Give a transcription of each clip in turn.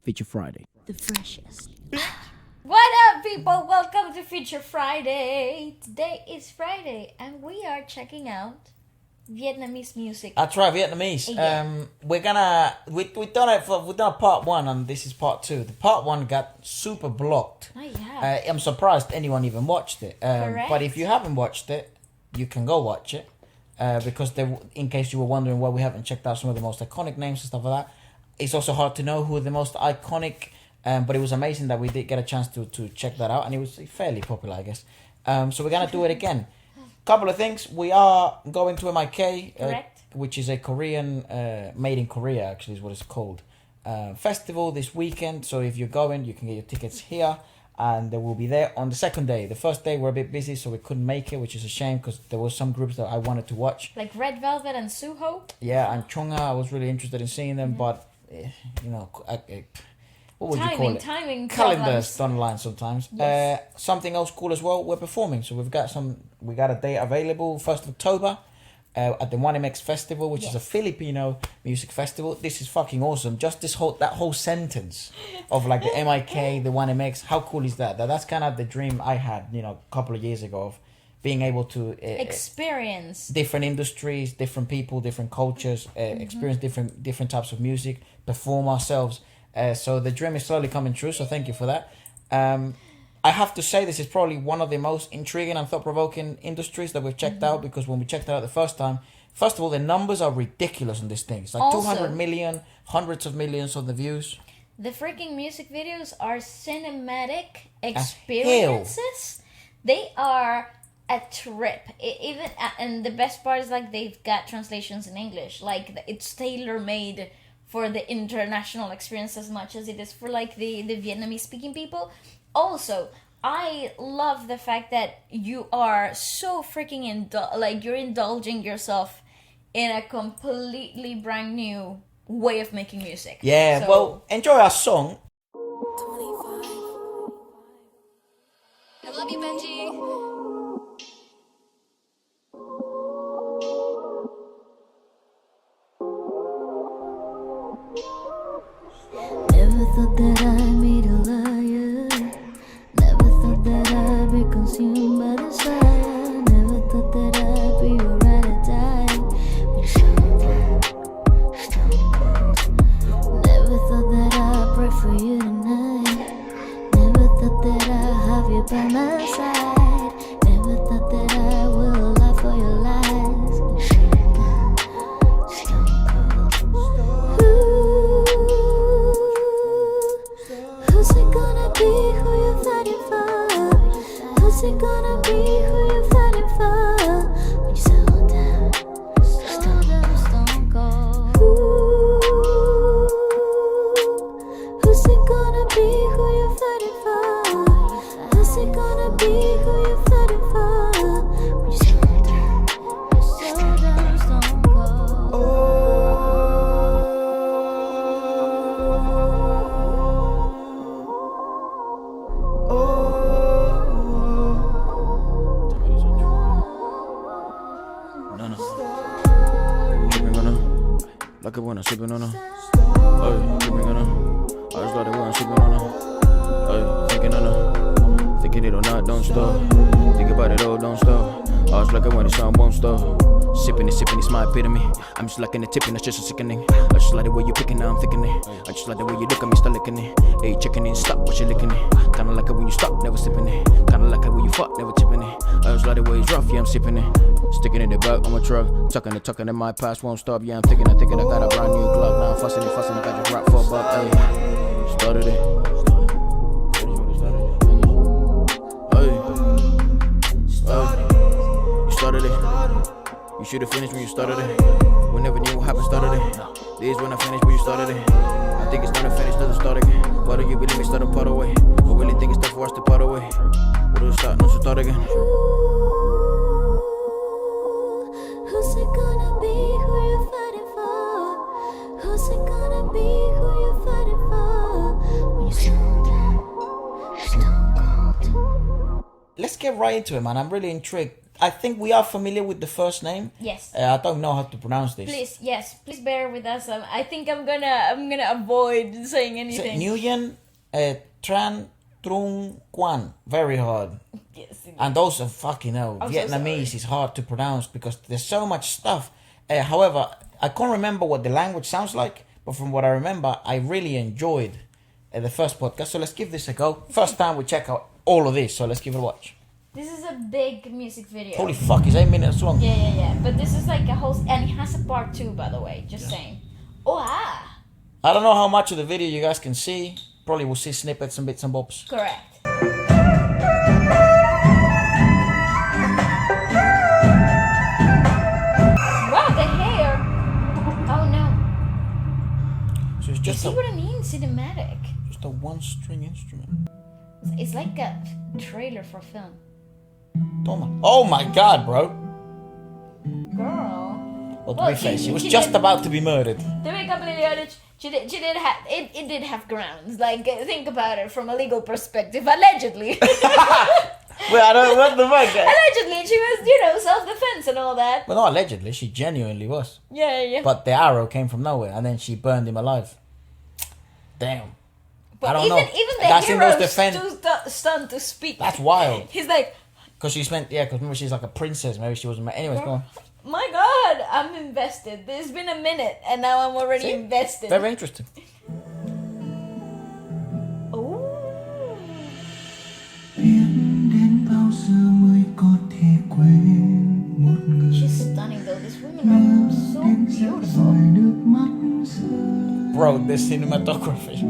Feature Friday. The freshest. What up, people? Welcome to Feature Friday. Today is Friday, and we are checking out Vietnamese music. That's right, Vietnamese. Yeah. We've done part one, and this is part two. The part one got super blocked. Oh yeah. I'm surprised anyone even watched it. Correct. But if you haven't watched it, you can go watch it. Because in case you were wondering why we haven't checked out some of the most iconic names and stuff like that, it's also hard to know who are the most iconic. But it was amazing that we did get a chance to check that out, and it was fairly popular, I guess. So we're gonna do it again. Couple of things. We are going to MIK, which is a Korean, made in Korea actually is what it's called, festival this weekend. So if you're going, you can get your tickets here, and they will be there on the second day. The first day we're a bit busy, so we couldn't make it, which is a shame because there were some groups that I wanted to watch. Like Red Velvet and Suho. Yeah, and Chunga, I was really interested in seeing them, but you know, what would you call it? Timing Calendars problems. don't align sometimes. Yes. Something else cool as well. We're performing, so we got a date available 1st of October at the 1MX Festival, which is a Filipino music festival. This is fucking awesome. Just that whole sentence of like the MIK, the 1MX. How cool is that? That's kind of the dream I had, a couple of years ago of being able to experience different industries, different people, different cultures, experience different types of music, perform ourselves. So the dream is slowly coming true, so thank you for that. I have to say this is probably one of the most intriguing and thought-provoking industries that we've checked out, because when we checked it out the first time, first of all, the numbers are ridiculous on this thing. It's like Also, 200 million, hundreds of millions of the views. the freaking music videos are cinematic experiences. They are a trip. And the best part is like they've got translations in English. Like it's tailor-made for the international experience as much as it is for like the Vietnamese speaking people. Also, I love the fact that you are so freaking you're indulging yourself in a completely brand new way of making music. Yeah, So- well, enjoy our song. I love you, Benji. Never thought that I'd meet a liar. Never thought that I'd be consumed by desire. Never thought that I'd be a ride or die. But stone cold. Never thought that I'd pray for you tonight. Never thought that I'd have you by my side. Never thought that I will lie for your lies. Stone cold. Who's it gonna be who you're fighting for? Who's it gonna be who you're fighting for? When you settle down, stone cold. Who's it gonna be who you're fighting for? Who's it gonna be who you're fighting for? When you settle down, stone cold. Like it when I'm sipping on her. Ay, sipping on her. I just like it when I'm sipping on her. Ay, thinking on her. Thinking it or not, don't stop. Think about it all, don't stop. I just like it when the sun won't stop. Sipping it's my epitome. I'm just liking the tipping, that's just a sickening. I just like the way you picking, now I'm thinking it. I just like the way you look at me, start licking it. Hey, checking in, stop, what you licking it. Kinda like it when you stop, never sipping it. Kinda like it when you fuck, never tipping it. I just like the way it's rough, yeah, I'm sipping it. Sticking in the back on my truck, tucking in my past won't stop. Yeah, I'm thinking I got a brand new Glock. Now I'm fussing, I got just rap for a buck. Hey, started it. You started it. You should've finished when you started it. We never knew what happened, started it. This is when I finished when you started it. I think it's gonna finish, doesn't start again. Why do you believe me, start a part away? I really think it's time for us to part away. What do we start? No, so start again. Who's it gonna be who you're fighting for? Who's it gonna be who you're fighting for? When you slow down, stone cold. Let's get right into it, man. I'm really intrigued. I think we are familiar with the first name. Yes. I don't know how to pronounce this. Please bear with us. I think I'm gonna avoid saying anything. NGUYUN TRad N QUAN. Very hard. Yes. And those are fucking hell. I'm so Vietnamese sorry. is hard to pronounce because there's so much stuff. However, I can't remember what the language sounds like, but from what I remember, I really enjoyed the first podcast. So let's give this a go. First time we check out all of this, so let's give it a watch. This is a big music video. Holy fuck, it's 8 minutes long. Yeah. But this is like a whole, and it has a part 2, by the way. Just saying. Oh ah. I don't know how much of the video you guys can see. Probably will see snippets and bits and bobs. Correct. Wow, the hair. Oh no. So it's You just see what I mean? Cinematic. just a one-string instrument. It's like a trailer for film. Toma. Oh my god, bro. Girl. Well, to Well, be fair, she- she was she just did- about to be murdered. To be completely honest, she did have it did have grounds. Like think about it from a legal perspective. Allegedly. Wait, I don't. What the fuck? Allegedly, she was, self-defense and all that. Well, no, allegedly, she genuinely was. Yeah. But the arrow came from nowhere, and then she burned him alive. Damn. But I don't even know. even the Guys in those hero's defense- too stunned to speak. That's wild. He's like, Because she spent, because remember she's like a princess. Maybe she wasn't. Anyways, go on. my God, I'm invested. There's been a minute, and now I'm already See? invested. Very interesting. Ooh. She's stunning though. These women are so beautiful. Bro, the cinematography.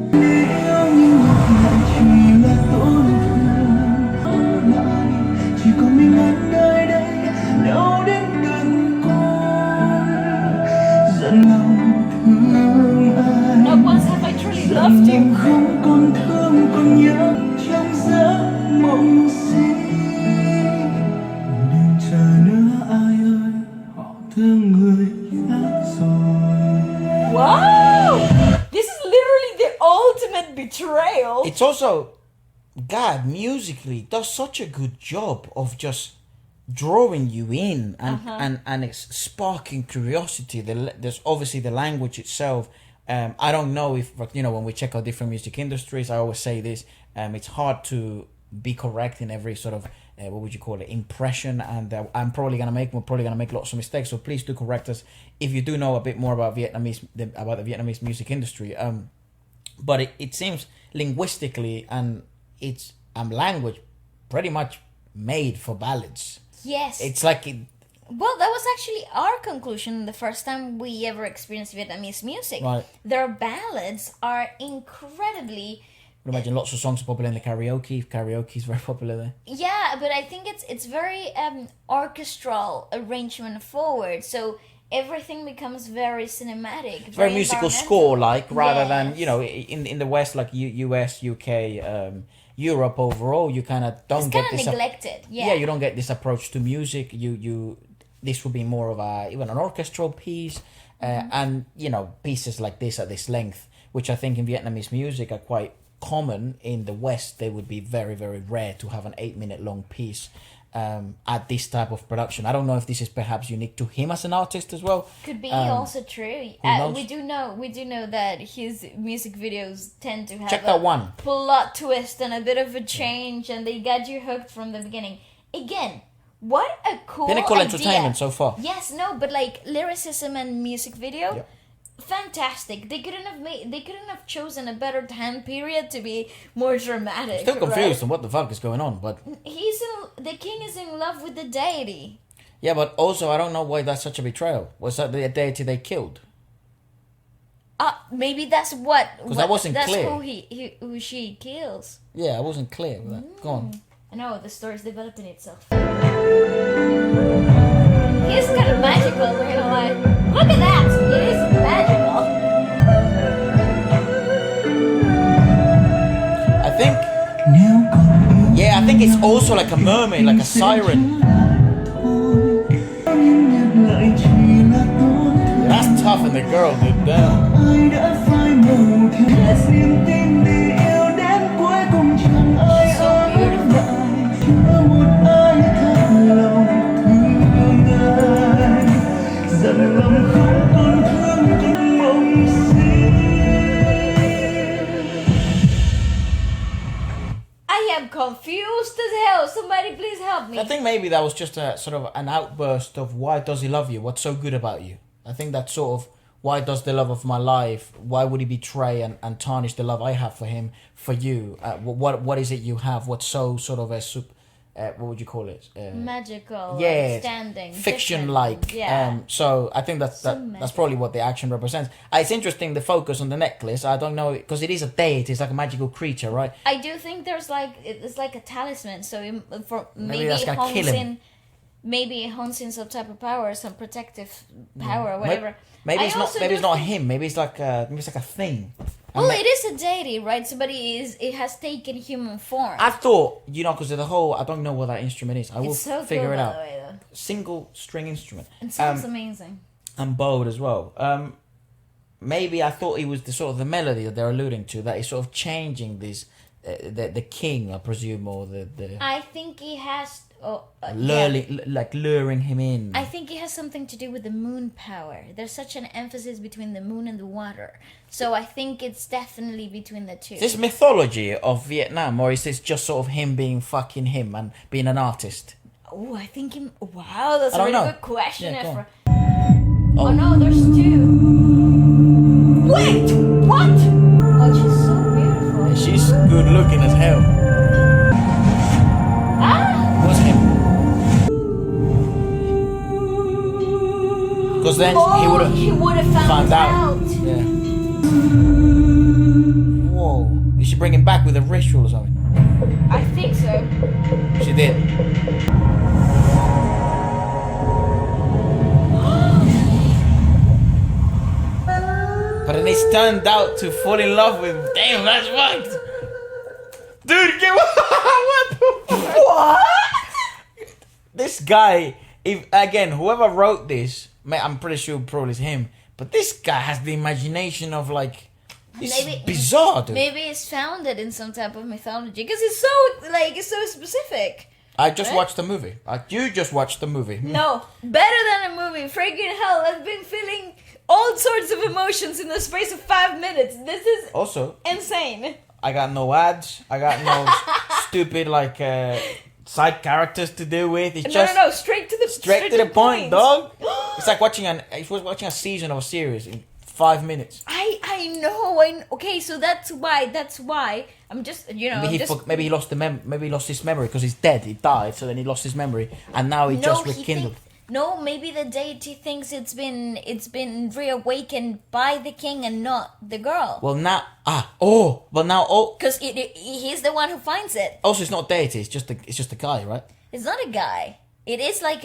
Not once have I truly loved you. Wow! This is literally the ultimate betrayal. It's also, God, musically does such a good job of just drawing you in and it's sparking curiosity. There's obviously the language itself. I don't know if, when we check out different music industries, I always say this, it's hard to be correct in every sort of, what would you call it, impression, and we're probably gonna make lots of mistakes, so please do correct us if you do know a bit more about the Vietnamese music industry. But it seems linguistically and it's language pretty much made for ballads. Yes. It's like Well, that was actually our conclusion the first time we ever experienced Vietnamese music. Right. Their ballads are incredibly... I imagine lots of songs are popular in the karaoke. Karaoke is very popular there. Yeah, but I think it's very orchestral arrangement forward, so everything becomes very cinematic. Very musical score, like, rather than, Yes. in the West, like US, UK, Europe overall, you kind of don't It's get kind of this. neglected. Yeah, you don't get this approach to music. This would be more of even an orchestral piece, and pieces like this at this length, which I think in Vietnamese music are quite common. In the West, they would be very, very rare to have an 8-minute long piece at this type of production. I don't know if this is perhaps unique to him as an artist as well. Could be also true. knows? We do know that his music videos tend to have Check that one. plot twist and a bit of a change, and they got you hooked from the beginning. Again, what a cool Pinnacle idea. entertainment so far. Yes, no, but like lyricism and music video, Yep. fantastic. They couldn't have chosen a better time period to be more dramatic. Still confused right? on what the fuck is going on, but The king is in love with the deity. yeah, but also I don't know why that's such a betrayal. Was that the deity they killed? Maybe that's what. 'Cause that wasn't that's clear. who she kills. Yeah, I wasn't clear with that. Go on. I know the story's developing itself. He's kind of magical, not gonna lie. Look at that! It is magical. I think. Yeah, I think it's also like a mermaid, like a siren. That's tough, and the girl did that. So beautiful. am confused as hell. Somebody please help me. I think maybe that was just a sort of an outburst of why does he love you? What's so good about you? I think that's sort of why does the love of my life? Why would he betray and tarnish the love I have for him for you? What is it you have? What's so sort of a what would you call it? Magical. Yeah, Outstanding. fiction-like. Yeah. So I think that's magic. that's probably what the action represents. It's interesting the focus on the necklace. I don't know because it is a deity. It's like a magical creature, right? I do think there's like it's like a talisman. So for maybe that's it gonna hones kill him. in, maybe it hones in some type of power, some protective power, or whatever. Maybe I it's not. also Maybe do it's not think- him. Maybe it's like a thing. Well, it is a deity, right? So, but it has taken human form. I thought, because of the whole, I don't know what that instrument is. I will It's so figure cool, it by out. the way, though. Single string instrument. It sounds amazing. And bowed as well. Maybe I thought it was the sort of the melody that they're alluding to, that is sort of changing this, the king, I presume, or the I think it has. luring him in. I think it has something to do with the moon power. There's such an emphasis between the moon and the water. So I think it's definitely between the two. Is this mythology of Vietnam, or is this just sort of him being fucking him and being an artist? Oh, I think him. Wow, that's I a don't really know. good question. Yeah, go Efra. on. Oh no, there's two. Wait, what? Oh, she's so beautiful. She's good looking as hell. Ah! What's him? Because then he would have found out. Yeah. Whoa. You should bring him back with a ritual or something. I think so. She did. But then he's turned out to fall in love with. Damn, that's fucked. Dude, get what? This guy, whoever wrote this, I'm pretty sure probably is him. But this guy has the imagination of like. This is bizarre, dude. Maybe it's founded in some type of mythology because it's so specific. I just watched the movie. You just watched the movie. No, better than a movie. Freaking hell, I've been feeling all sorts of emotions in the space of 5 minutes. This is Also, insane. I got no ads. I got no stupid side characters to deal with. It's just No, straight to the straight to the point, dog. It's like watching a season of a series in 5 minutes. I know. Okay, so that's why I'm just Maybe he lost maybe he lost his memory because he's dead. He died, so then he lost his memory, and now he just rekindled. Maybe the deity thinks it's been reawakened by the king and not the girl. Well now, Because he's the one who finds it. Also, it's not deity. It's just a guy, right? It's not a guy. It is like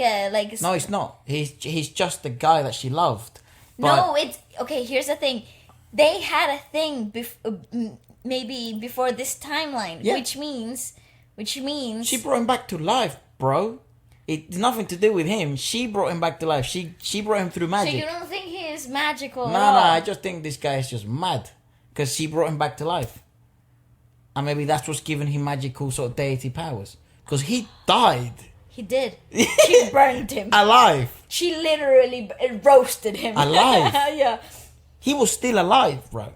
No, it's not. He's just the guy that she loved. No, it's okay. Here's the thing: they had a thing maybe before this timeline, Yeah. which means She brought him back to life, bro. It's nothing to do with him. She brought him back to life. She brought him through So magic. you don't think he is magical? No, at all? I just think this guy is just mad because she brought him back to life, and maybe that's what's giving him magical sort of deity powers. Because he died He did. She burned him. alive. She literally roasted him. Alive? Yeah. He was still alive, bro,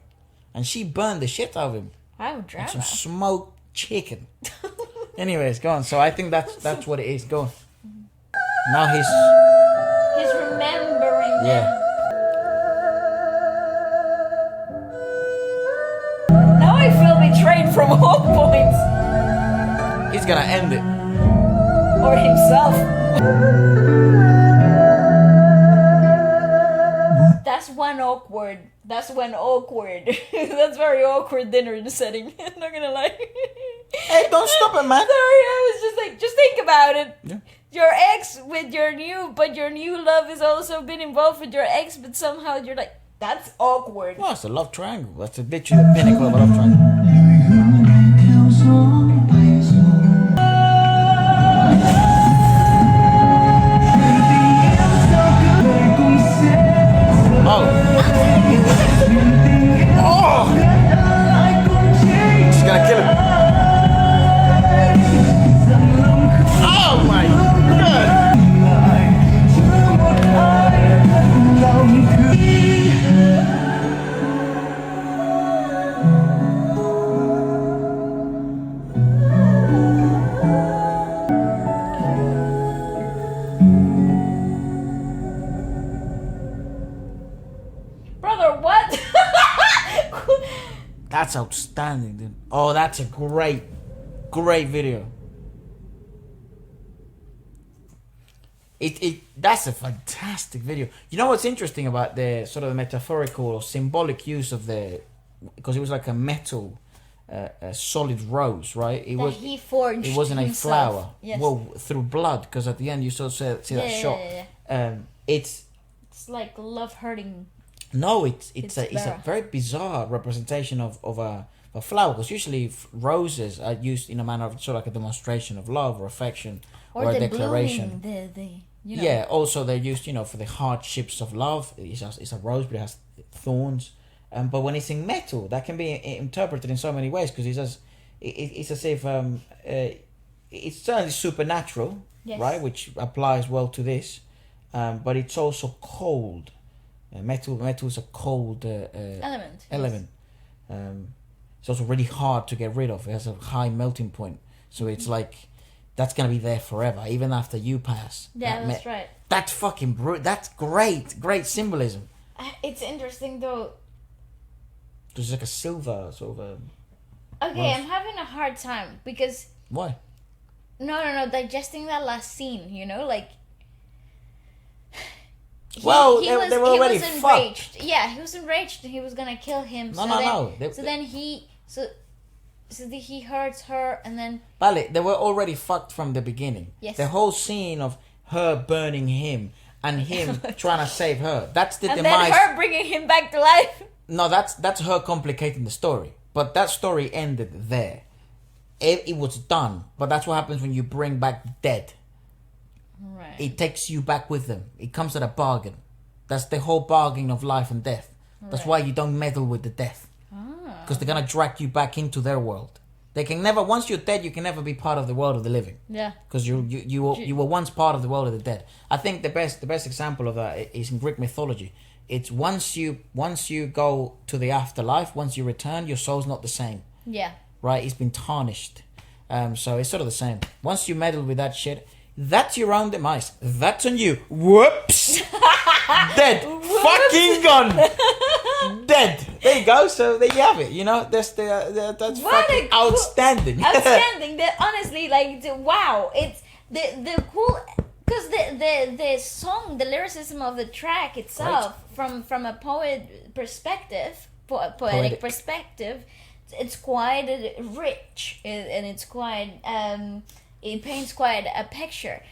and she burned the shit out of him. Wow, drama. Some smoked chicken. Anyways, go on. So I think that's what it is. Go on. Now He's remembering. yeah. Now I feel betrayed from all points. He's gonna end it. Or himself. That's one awkward. That's very awkward dinner setting. I'm not gonna lie. Hey, don't stop it, man. Sorry, I was just like, just think about it. Yeah. Your ex with your new love has also been involved with your ex, but somehow you're like, that's awkward. Well, it's a love triangle. That's literally the pinnacle of a love triangle. She's gonna kill him. Oh my god! That's outstanding, dude. Oh, that's a great video. That's a fantastic video. You know what's interesting about the sort of the metaphorical or symbolic use of because it was like a metal, a solid rose, right? He forged. It wasn't himself. a flower. Yes. Well, through blood, because at the end you still see that shot. Yeah. It's like love hurting. No, it's a better. very bizarre representation of a flower, because usually roses are used in a manner of sort of like a demonstration of love or affection or a the declaration. blooming, you know. Yeah, also they're used, for the hardships of love. It's a rose, but it has thorns. But when it's in metal, that can be interpreted in so many ways, because it's as if it's certainly supernatural, Yes. right, which applies well to this, but it's also cold. Metal is a cold Element. element. It's also really hard to get rid of. It has a high melting point, so it's like that's gonna be there forever, even after you pass. Yeah, that's right. That's fucking that's great symbolism. It's interesting though. There's like a silver sort of. Okay, I'm having a hard time because Why? no, digesting that last scene. Like. Well, he they was, were already he was enraged. fucked. Yeah, he was enraged and he was gonna kill him. No. So then he hurts her and then. Vale, they were already fucked from the beginning. Yes. The whole scene of her burning him and him trying to save her. That's the And demise. then her bringing him back to life. No, that's her complicating the story. But that story ended there. It was done. But that's what happens when you bring back the dead. Right. It takes you back with them. It comes at a bargain. That's the whole bargain of life and death. That's why you don't meddle with the death. Because they're gonna drag you back into their world. They can never. Once you're dead, you can never be part of the world of the living. Yeah. Because you were once part of the world of the dead. I think the best example of that is in Greek mythology. It's once you go to the afterlife, once you return, your soul's not the same. Yeah. Right? It's been tarnished. So it's sort of the same. Once you meddle with that shit, that's your own demise. That's on you. Whoops. Dead. Fucking gone. Dead. There you go. So there you have it. That's What fucking a cool- outstanding. Outstanding. Honestly, wow. It's the cool. Because the song, the lyricism of the track itself, from a poetic perspective, it's quite rich and it's quite it paints quite a picture,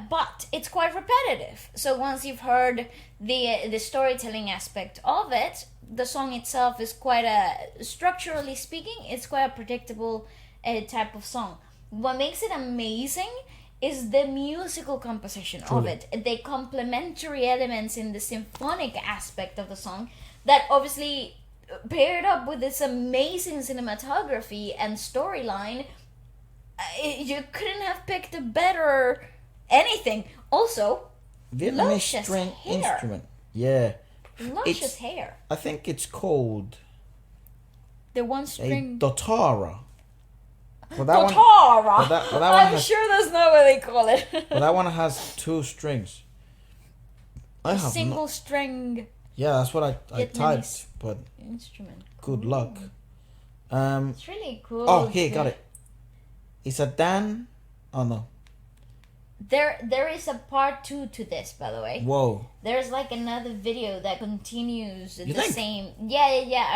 but it's quite repetitive. So once you've heard the storytelling aspect of it, the song itself is quite structurally speaking, it's quite a predictable type of song. What makes it amazing is the musical composition of it, the complementary elements in the symphonic aspect of the song that obviously paired up with this amazing cinematography and storyline. You couldn't have picked a better anything. Also, Vietnamese luscious string hair. instrument. Yeah. Luscious hair. I think it's called The one a string. dotara. Well, Dotara. that one I'm has- sure that's not what they call it. But that one has 2 strings. I have Single string Yeah, that's what I Vietnamese typed. But instrument. good luck. It's really cool. Oh, here, got it. It's a Dan. Oh no. There is a part 2 to this, by the way. Whoa. There's like another video that continues You the think? same. Yeah.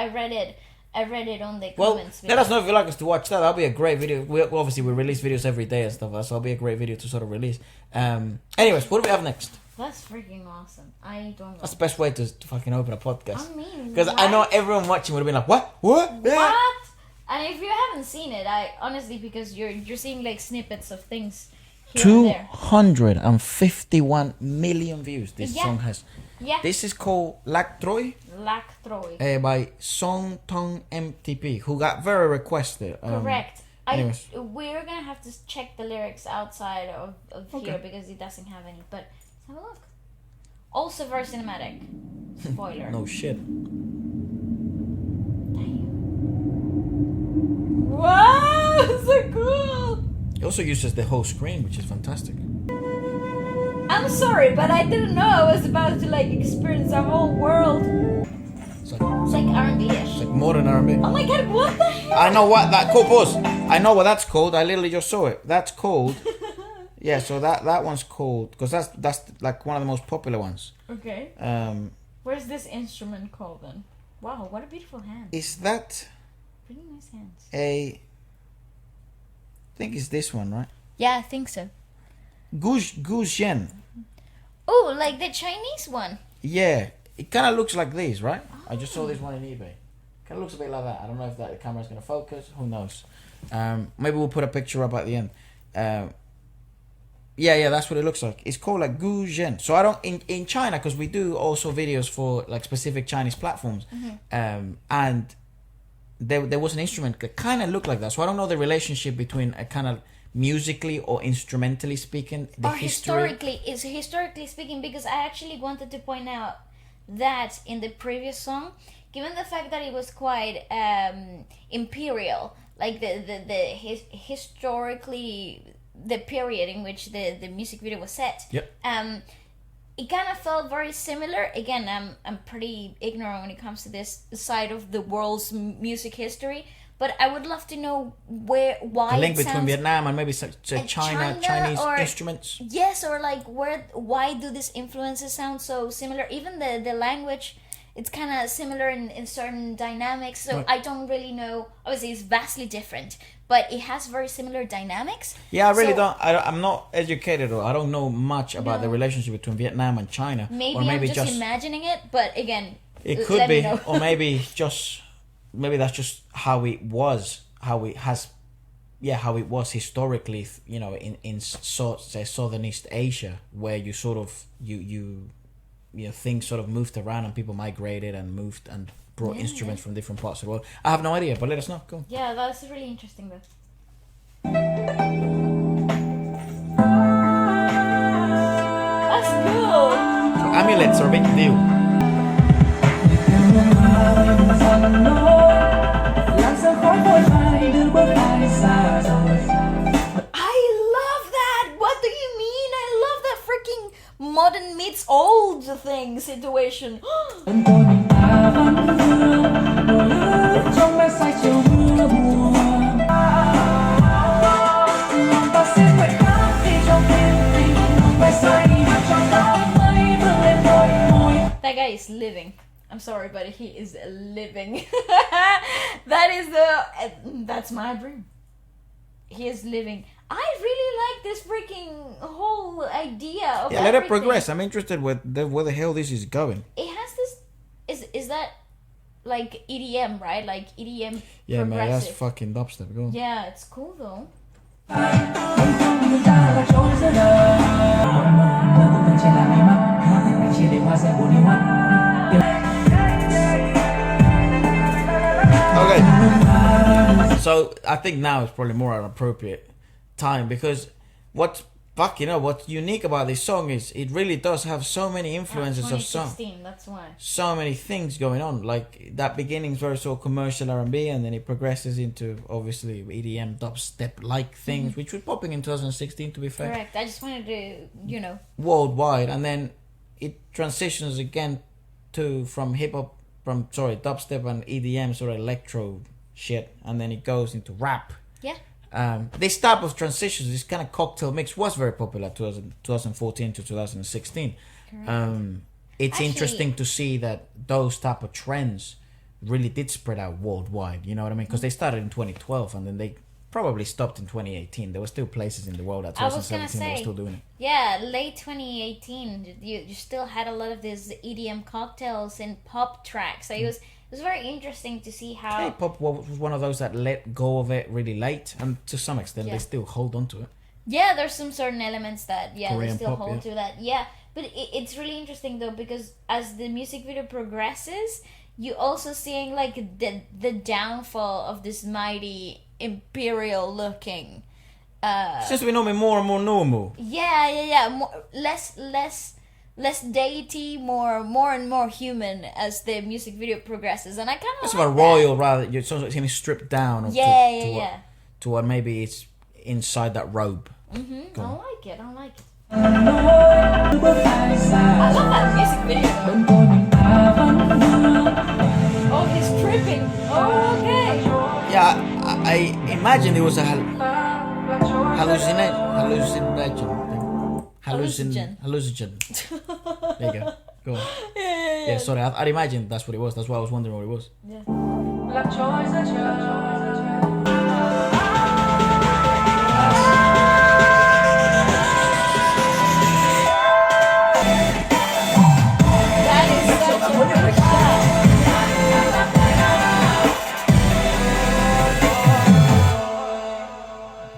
I read it on the Well, comments. let us know if you'd like us to watch that. That'll be a great video. We release videos every day and stuff, so it'll be a great video to sort of release. Anyways, what do we have next? That's freaking awesome. I don't know. That's the best way to fucking open a podcast. I mean, Because I know everyone watching would have been like, what? What? And if you haven't seen it, I honestly, because you're seeing like snippets of things here and there. 251 million views this Yeah. song has. Yeah. This is called Lặng, TRÅI. by SiN TÀNG MTP, who got very requested. Correct. anyways. We're gonna have to check the lyrics outside of Okay. here because it doesn't have any. But let's have a look. Also very cinematic. Spoiler. No shit. Wow, so cool. It also uses the whole screen, which is fantastic. I'm sorry, but I didn't know I was about to like experience a whole world. It's like R&B-ish. modern R&B. Oh my god, what the hell? I know what that called. Pause. I know what that's called. I literally just saw it. That's called. Yeah, so that one's called because that's like one of the most popular ones. Okay. Where's this instrument called then? Wow, what a beautiful hand. Is that Pretty nice hands. I think it's this one, right? Yeah, I think so. NGUYUN. Oh, like the Chinese one. Yeah, it kind of looks like this, right? I just saw this one on eBay. Kind of looks a bit like that. I don't know if the camera's gonna focus. Who knows? Maybe we'll put a picture up at the end. Yeah, that's what it looks like. It's called like NGUYUN. So I don't in China because we do also videos for like specific Chinese platforms, and there was an instrument that kind of looked like that. So I don't know the relationship between a kind of musically or instrumentally speaking, the history. Historically speaking, because I actually wanted to point out that in the previous song, given the fact that it was quite imperial, like historically the period in which the music video was set. Yep. It kind of felt very similar. Again, I'm pretty ignorant when it comes to this side of the world's music history, but I would love to know why The link it between sounds, Vietnam and maybe Chinese or, instruments. Yes, or like why do these influences sound so similar? Even the language, it's kind of similar in certain dynamics. So Right. I don't really know. Obviously, it's vastly different, but it has very similar dynamics. Yeah, I really So don't. I'm not educated, or I don't know much about the No. relationship between Vietnam and China. Maybe or maybe I'm just imagining it, but again, it could let me be, know. or maybe that's just how it was, how it was historically. You know, in say Southeast Asia, where you sort of you things sort of moved around and people migrated and moved and brought instruments from different parts of the world. I have no idea, but let us know. Cool. Yeah, that's really interesting though. That's cool. So amulets are a big deal. I love that. What do you mean? I love that freaking modern meets old thing situation. That guy is living. I'm sorry, but he is living. That's my dream. He is living. I really like this freaking whole idea of Yeah, let it everything. progress. I'm interested where the hell this is going. It has this. Is that like EDM, right? Like EDM Yeah, man, that's progressive. fucking dubstep. Go on. Yeah, it's cool though. Okay. So I think now is probably more an appropriate time because what's unique about this song is it really does have so many influences of song. 2016, that's why. So many things going on. Like that beginning's very sort of commercial R&B, and then it progresses into obviously EDM dubstep like things, which was popping in 2016 to be fair. Correct. I just wanted to, Worldwide, and then it transitions again from dubstep and EDM sort of electro shit, and then it goes into rap. Yeah. This type of transitions, this kind of cocktail mix was very popular 2014 to 2016. It's Actually- interesting to see that those type of trends really did spread out worldwide, you know what I mean? Because they started in 2012 and then they probably stopped in 2018. There were still places in the world at I was gonna 2017 that were say, still doing it. yeah, late 2018, you still had a lot of these EDM cocktails and pop tracks. So it was very interesting to see how. K-pop was one of those that let go of it really late, and to some extent Yeah. they still hold on to it. Yeah, there's some certain elements that they Korean still pop, hold yeah. to that. Yeah, but it's really interesting though because as the music video progresses, you also seeing like the downfall of this mighty imperial looking. Since we know me more and more normal. Yeah. Less deity, more and more human as the music video progresses, and I kind of It's like of a royal rather. It's almost him stripped down. Or Yeah. To what maybe it's inside that robe. I like it. I love that music video. Though. Okay. Yeah, I imagine it was a hallucinogen. There you go. Go on. Yeah, sorry, I'd imagine that's what it was. That's why I was wondering what it was. That is such a good shot.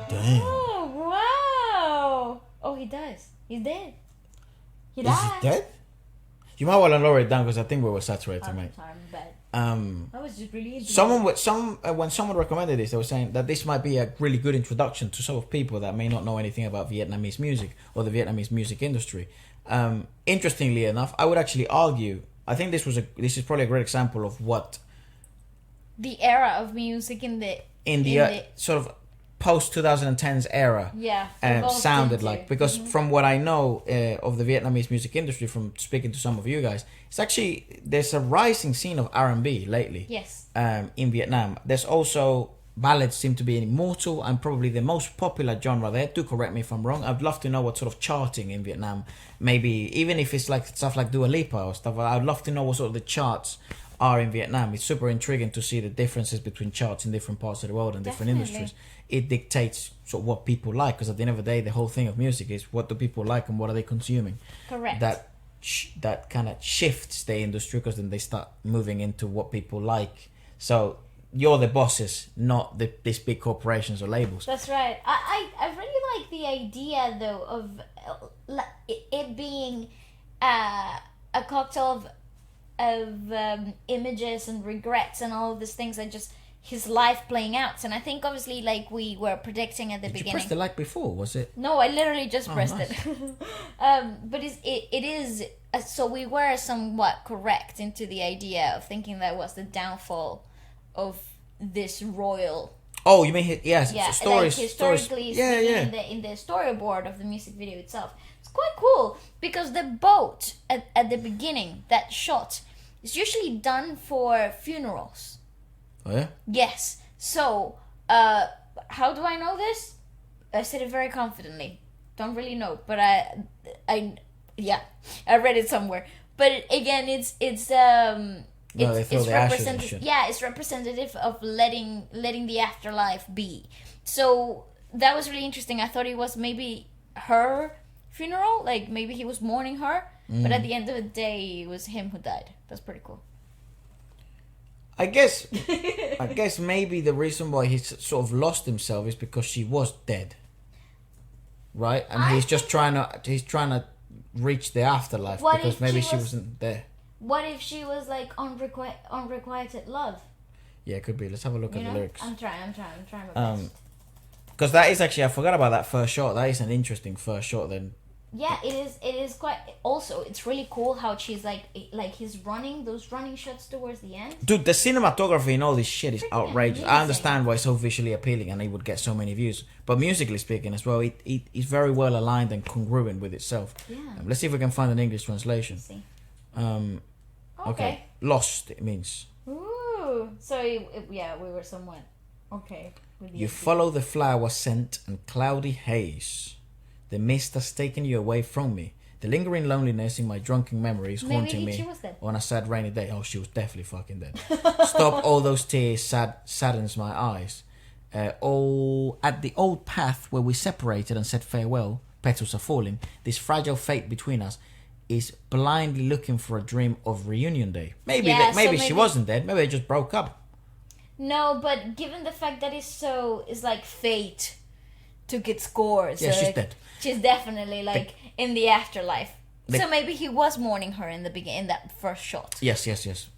Damn. Oh, wow. Oh, he dies. He's dead. He Is died. he dead? You might want to lower it down because I think we were saturated, mate. Sorry, I'm bad. That was just really Someone when someone recommended this, they were saying that this might be a really good introduction to some of people that may not know anything about Vietnamese music or the Vietnamese music industry. Interestingly enough, I would actually argue. I think this is probably a great example of what the era of music in the sort of post 2010s era evolved sounded into. like, because from what I know of the Vietnamese music industry, from speaking to some of you guys, it's actually there's a rising scene of R&B lately. Yes. In Vietnam, there's also ballads seem to be immortal and probably the most popular genre there. Do correct me if I'm wrong. I'd love to know what sort of charting in Vietnam, maybe even if it's like stuff like Dua Lipa or stuff. I'd love to know what sort of the charts are in Vietnam. It's super intriguing to see the differences between charts in different parts of the world and different industries. It dictates sort of what people like, because at the end of the day, the whole thing of music is what do people like and what are they consuming. Correct. That kind of shifts the industry, because then they start moving into what people like. So you're the bosses, not these big corporations or labels. That's right. I really like the idea though of it being a cocktail of images and regrets and all of these things that just his life playing out. And I think obviously like we were predicting at the beginning. Did you press the like before? Was it? No, I literally just pressed nice. it. But it is so we were somewhat correct into the idea of thinking that was the downfall of this royal. Oh, you mean yes? Yeah, stories, like historically stories. in the storyboard of the music video itself. It's quite cool because the boat at the beginning, that shot, is usually done for funerals. Oh yeah. Yes. So, how do I know this? I said it very confidently. Don't really know, but I read it somewhere. But again, it's representative. Yeah, it's representative of letting the afterlife be. So that was really interesting. I thought it was maybe her funeral, like maybe he was mourning her, but at the end of the day, it was him who died. That's pretty cool. I guess maybe the reason why he's sort of lost himself is because she was dead, right? And he's trying to reach the afterlife because maybe she wasn't there. What if she was like unrequited love? Yeah, it could be. Let's have a look at the lyrics. I'm trying my best. Because that is actually, I forgot about that first shot. That is an interesting first shot then. Yeah, it is quite. Also, it's really cool how she's like he's running those running shots towards the end. Dude, the cinematography and all this shit is outrageous. amazing. I understand why it's so visually appealing and it would get so many views. But musically speaking as well, it's very well aligned and congruent with itself. Yeah. Let's see if we can find an English translation. Let's see. Okay. Lost, it means. Ooh. So we were somewhat okay. With the You follow the flower scent and cloudy haze. The mist has taken you away from me. The lingering loneliness in my drunken memories haunting Maybe she me was dead. on a sad rainy day. Oh, she was definitely fucking dead. Stop all those tears, saddens my eyes. At the old path where we separated and said farewell, petals are falling. This fragile fate between us is blindly looking for a dream of reunion day. Maybe she wasn't dead. Maybe they just broke up. No, but given the fact that it's like fate took its course. Yeah, so she's dead. She's definitely like in the afterlife. So maybe he was mourning her in the beginning, in that first shot. Yes.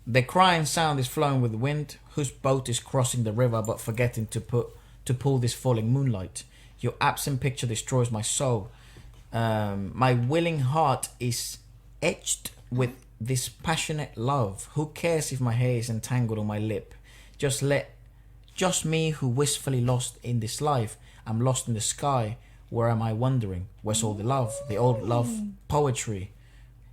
The crying sound is flowing with the wind, whose boat is crossing the river but forgetting to pull this falling moonlight. Your absent picture destroys my soul. My willing heart is etched with this passionate love. Who cares if my hair is entangled on my lip? Just me who wistfully lost in this life. I'm lost in the sky. Where am I wandering? Where's all the love? The old love poetry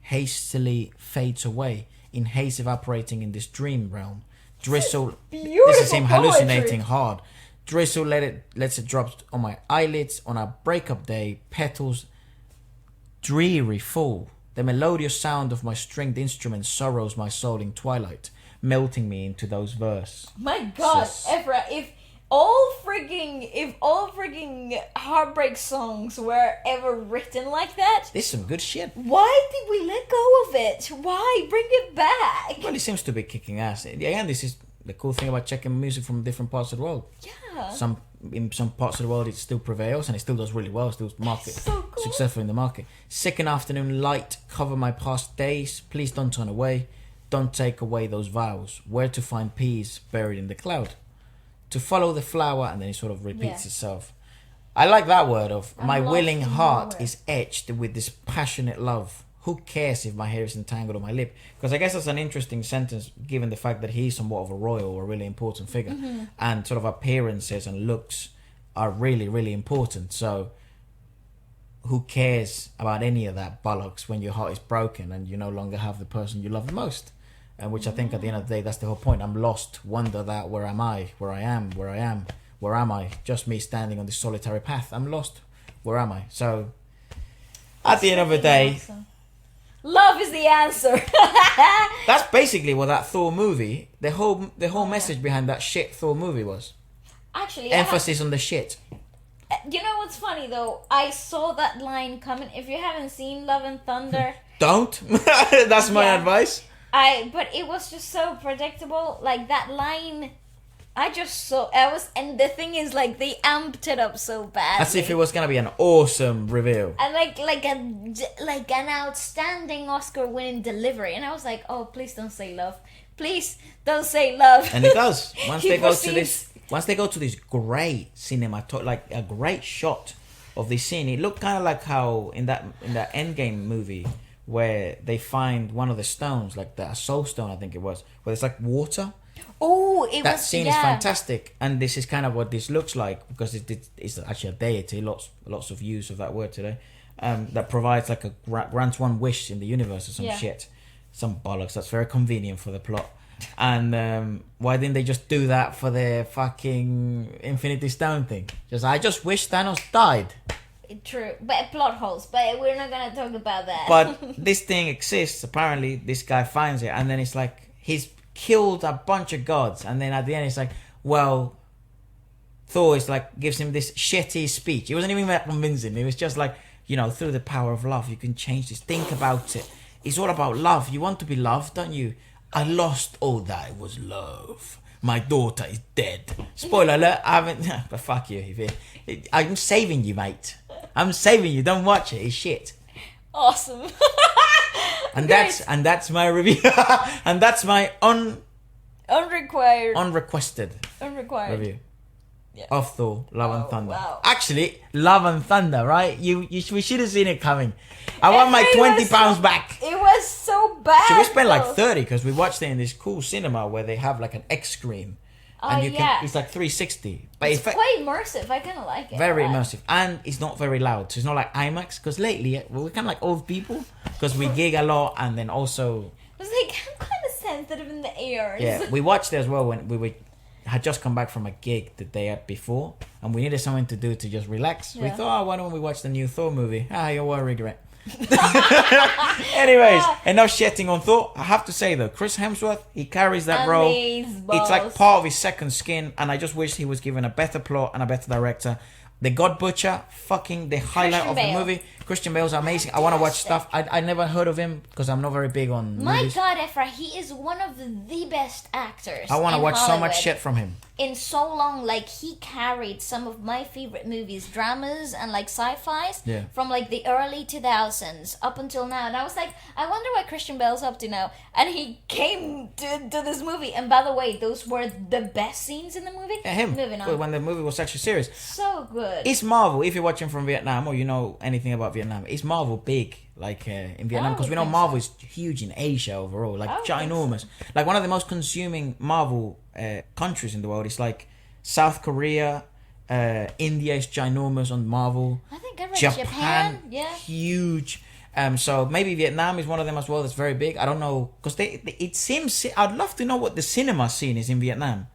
hastily fades away in haze evaporating in this dream realm. Drizzle. beautiful This is him poetry. hallucinating hard. Drizzle lets it drop on my eyelids on a breakup day. Petals dreary fall. The melodious sound of my stringed instrument sorrows my soul in twilight, melting me into those verses. My God, Sis. Ephra, if all freaking heartbreak songs were ever written like that, This is some good shit. why did we let go of it? Why bring it back? Well, it seems to be kicking ass. Again, this is the cool thing about checking music from different parts of the world. Yeah. In some parts of the world it still prevails and it still does really well, still market So cool. successful in the market. Second afternoon light, cover my past days, please don't turn away, don't take away those vows, where to find peace buried in the cloud, to follow the flower, and then it sort of repeats Yeah. itself. I like that word of I'm my lost willing in heart nowhere. is etched with this passionate love. Who cares if my hair is entangled on my lip? Because I guess that's an interesting sentence given the fact that he's somewhat of a royal or really important figure. Mm-hmm. And sort of appearances and looks are really, really important. So who cares about any of that bollocks when your heart is broken and you no longer have the person you love the most? And which I think at the end of the day, that's the whole point. I'm lost, wonder that, where am I? Where I am? Where I am? Where am I? Just me standing on this solitary path. I'm lost. Where am I? So at the end of the day, Awesome. Love is the answer. that's basically what that Thor movie, the whole message behind that shit Thor movie was. Actually, Emphasis on the shit. you know what's funny though? I saw that line coming. If you haven't seen Love and Thunder, Don't. That's my Yeah. advice. but it was just so predictable. Like that line, and the thing is, like they amped it up so badly. As if it was gonna be an awesome reveal. And like an outstanding Oscar-winning delivery, and I was like, oh, please don't say love, please don't say love. And it does. Once He they go to proceeds. this great like a great shot of this scene, it looked kind of like how in that Endgame movie where they find one of the stones, like the soul stone, I think it was, where it's like water. Oh, That scene is fantastic, and this is kind of what this looks like because it's actually a deity. Lots of use of that word today. That provides like a grants one wish in the universe or some Yeah. shit, some bollocks. That's very convenient for the plot. And why didn't they just do that for their fucking Infinity Stone thing? I just wish Thanos died. True, but plot holes. But we're not gonna talk about that. But this thing exists. Apparently, this guy finds it, and then it's like he's killed a bunch of gods, and then at the end, it's like, well, Thor is like gives him this shitty speech. It wasn't even that convincing. It was just like, through the power of love, you can change this. Think about it. It's all about love. You want to be loved, don't you? I lost all that. It was love. My daughter is dead. Spoiler alert. I haven't. But fuck you. I'm saving you, mate. I'm saving you. Don't watch it. It's shit. Awesome. And that's my review. And that's my unrequested Unrequired. review Yeah. of Thor, Love and Oh, Thunder. wow. Actually, Love and Thunder, right? We should have seen it coming. I want my It was £20 so- back. It was so bad. So we spent like though. 30 because we watched it in this cool cinema where they have like an X screen. And you yeah. can, it's like 360. But It's quite immersive. I kind of like it. very a lot. immersive, and it's not very loud, so it's not like IMAX. Because lately we're kind of like old people because we gig a lot, and then also I was like, I'm kind of sensitive in the ears. yeah, we watched it as well when had just come back from a gig the day before, and we needed something to do to just relax. We Yeah. thought, why don't we watch the new Thor movie? You won't regret. Anyways, enough shitting on Thor. I have to say though, Chris Hemsworth, he carries that role. It's like part of his second skin, and I just wish he was given a better plot and a better director. The God Butcher, fucking the highlight Christian of Bale. the movie. Christian Bale's amazing. I want to watch stuff. I never heard of him because I'm not very big on My movies. God, Ephra, he is one of the best actors. I want to in watch so Hollywood. much shit from him. In so long, like he carried some of my favorite movies, dramas and like sci-fi's Yeah. from like the early 2000s up until now. And I was like, I wonder what Christian Bale's up to now. And he came to this movie. And by the way, those were the best scenes in the movie. Yeah, him. Moving on. When the movie was actually serious. So good. Is Marvel, if you're watching from Vietnam or you know anything about Vietnam, is Marvel big in Vietnam? I Because we would know think Marvel is huge in Asia overall, like I would think ginormous. Like one of the most consuming Marvel countries in the world is like South Korea, India is ginormous on Marvel. I think I read Japan, Yeah. huge. So maybe Vietnam is one of them as well. That's very big. I don't know because it seems. I'd love to know what the cinema scene is in Vietnam,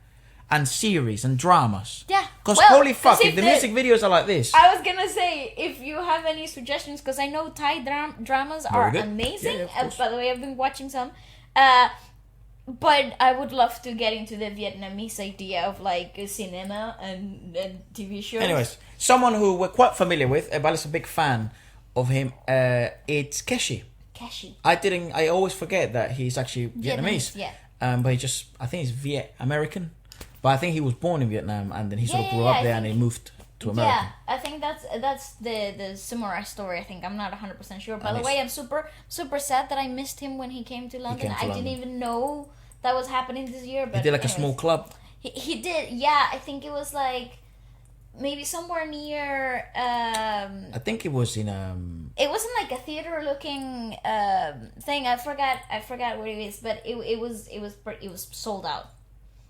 and series and dramas. Yeah. Because Well, holy fuck, 'cause if the music videos are like this. I was gonna say, if you have any suggestions, because I know Thai dramas are good. amazing. Yeah, of course. By the way, I've been watching some. But I would love to get into the Vietnamese idea of like cinema and TV shows. Anyways, someone who we're quite familiar with, Bala's a big fan of him. It's Keshi. Keshi. I always forget that he's actually Vietnamese. Yeah. But I think he's Viet American. But I think he was born in Vietnam and then he sort of grew Yeah, up I there and he moved to America. Yeah, I think that's the samurai story. I think I'm not 100% sure. By the way, I'm super sad that I missed him when he came to London. I didn't even know that was happening this year. But He did like a small club. He did. Yeah, I think it was like maybe somewhere near. I think it was in It wasn't like a theater looking thing. I forgot what it is, but it was sold out.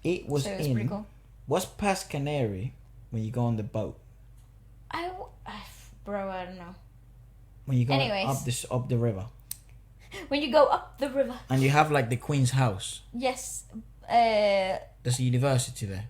It was So it was in. pretty cool. What's past Canary when you go on the boat? Bro, I don't know. When you go Anyways. up the river. When you go up the river. And you have like the Queen's house. Yes. There's a university there.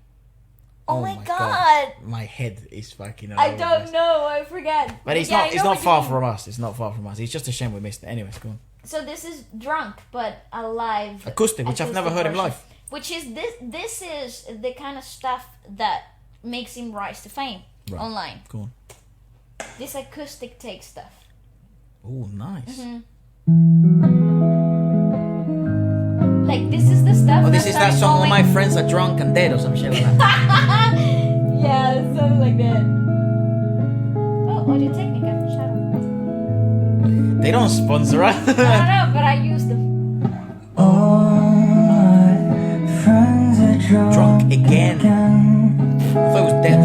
Oh my god. My head is fucking. I don't know. I forgot. But it's Yeah, not. I It's know not what far you mean. from us. It's not far from us. It's just a shame we missed it. Anyways, go on. So this is Drunk, but a live Acoustic, which I've never heard him version. live. Which is this? This is the kind of stuff that makes him rise to fame online. Go on. This acoustic take stuff. Oh, nice. Like this is the stuff. Oh, this is that song. All my friends are drunk and dead, or some shit like that. Yeah, something like that. Oh, Audio Technica. Shout out. They don't sponsor us. I don't know, but I use them. Drunk again. I thought it was dead.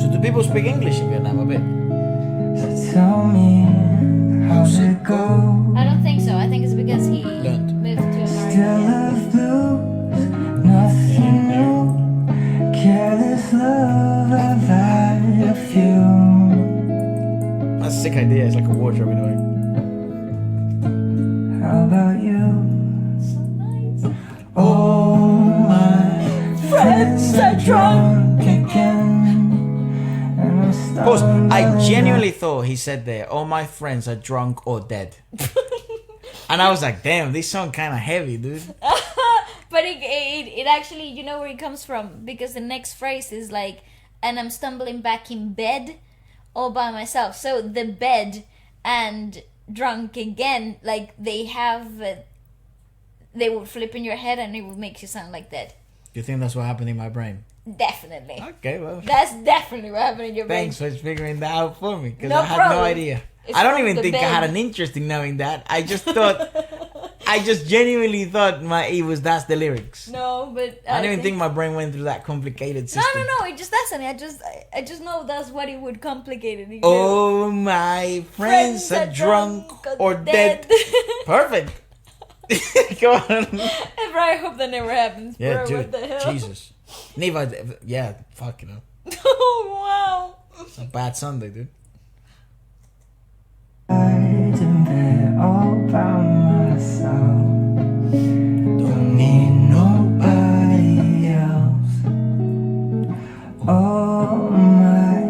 So do people speak English in Vietnam a bit? How's it go? I don't think so. I think it's because he Learned. moved to America. That's a sick idea. It's like a wardrobe in a way. How about you? So nice. Oh, my friends are drunk again. Pause. I genuinely thought he said there, all my friends are drunk or dead. And I was like, damn, this song kind of heavy, dude. But it actually, you know where it comes from, because the next phrase is like, and I'm stumbling back in bed all by myself. So the bed and drunk again, like they have, they would flip in your head and it would make you sound like that. Do you think that's what happened in my brain? Definitely. Okay, well, That's definitely what happened in your brain. thanks for figuring that out for me, because No I had problem. no idea. It's I don't from even the think I had bed. an interest in knowing that. I just thought, I just genuinely thought that's the lyrics. No, but I don't even think my brain went through that complicated system. No. It just doesn't. I just know that's what it would complicate it. Oh, my friends are drunk or dead. Perfect. Go on. Bro, I hope that never happens. Yeah, Bro, dude. what the hell? Jesus. Never. Yeah, fuck you know. Oh wow. It's a bad Sunday, dude. All by myself. Don't need nobody else. All my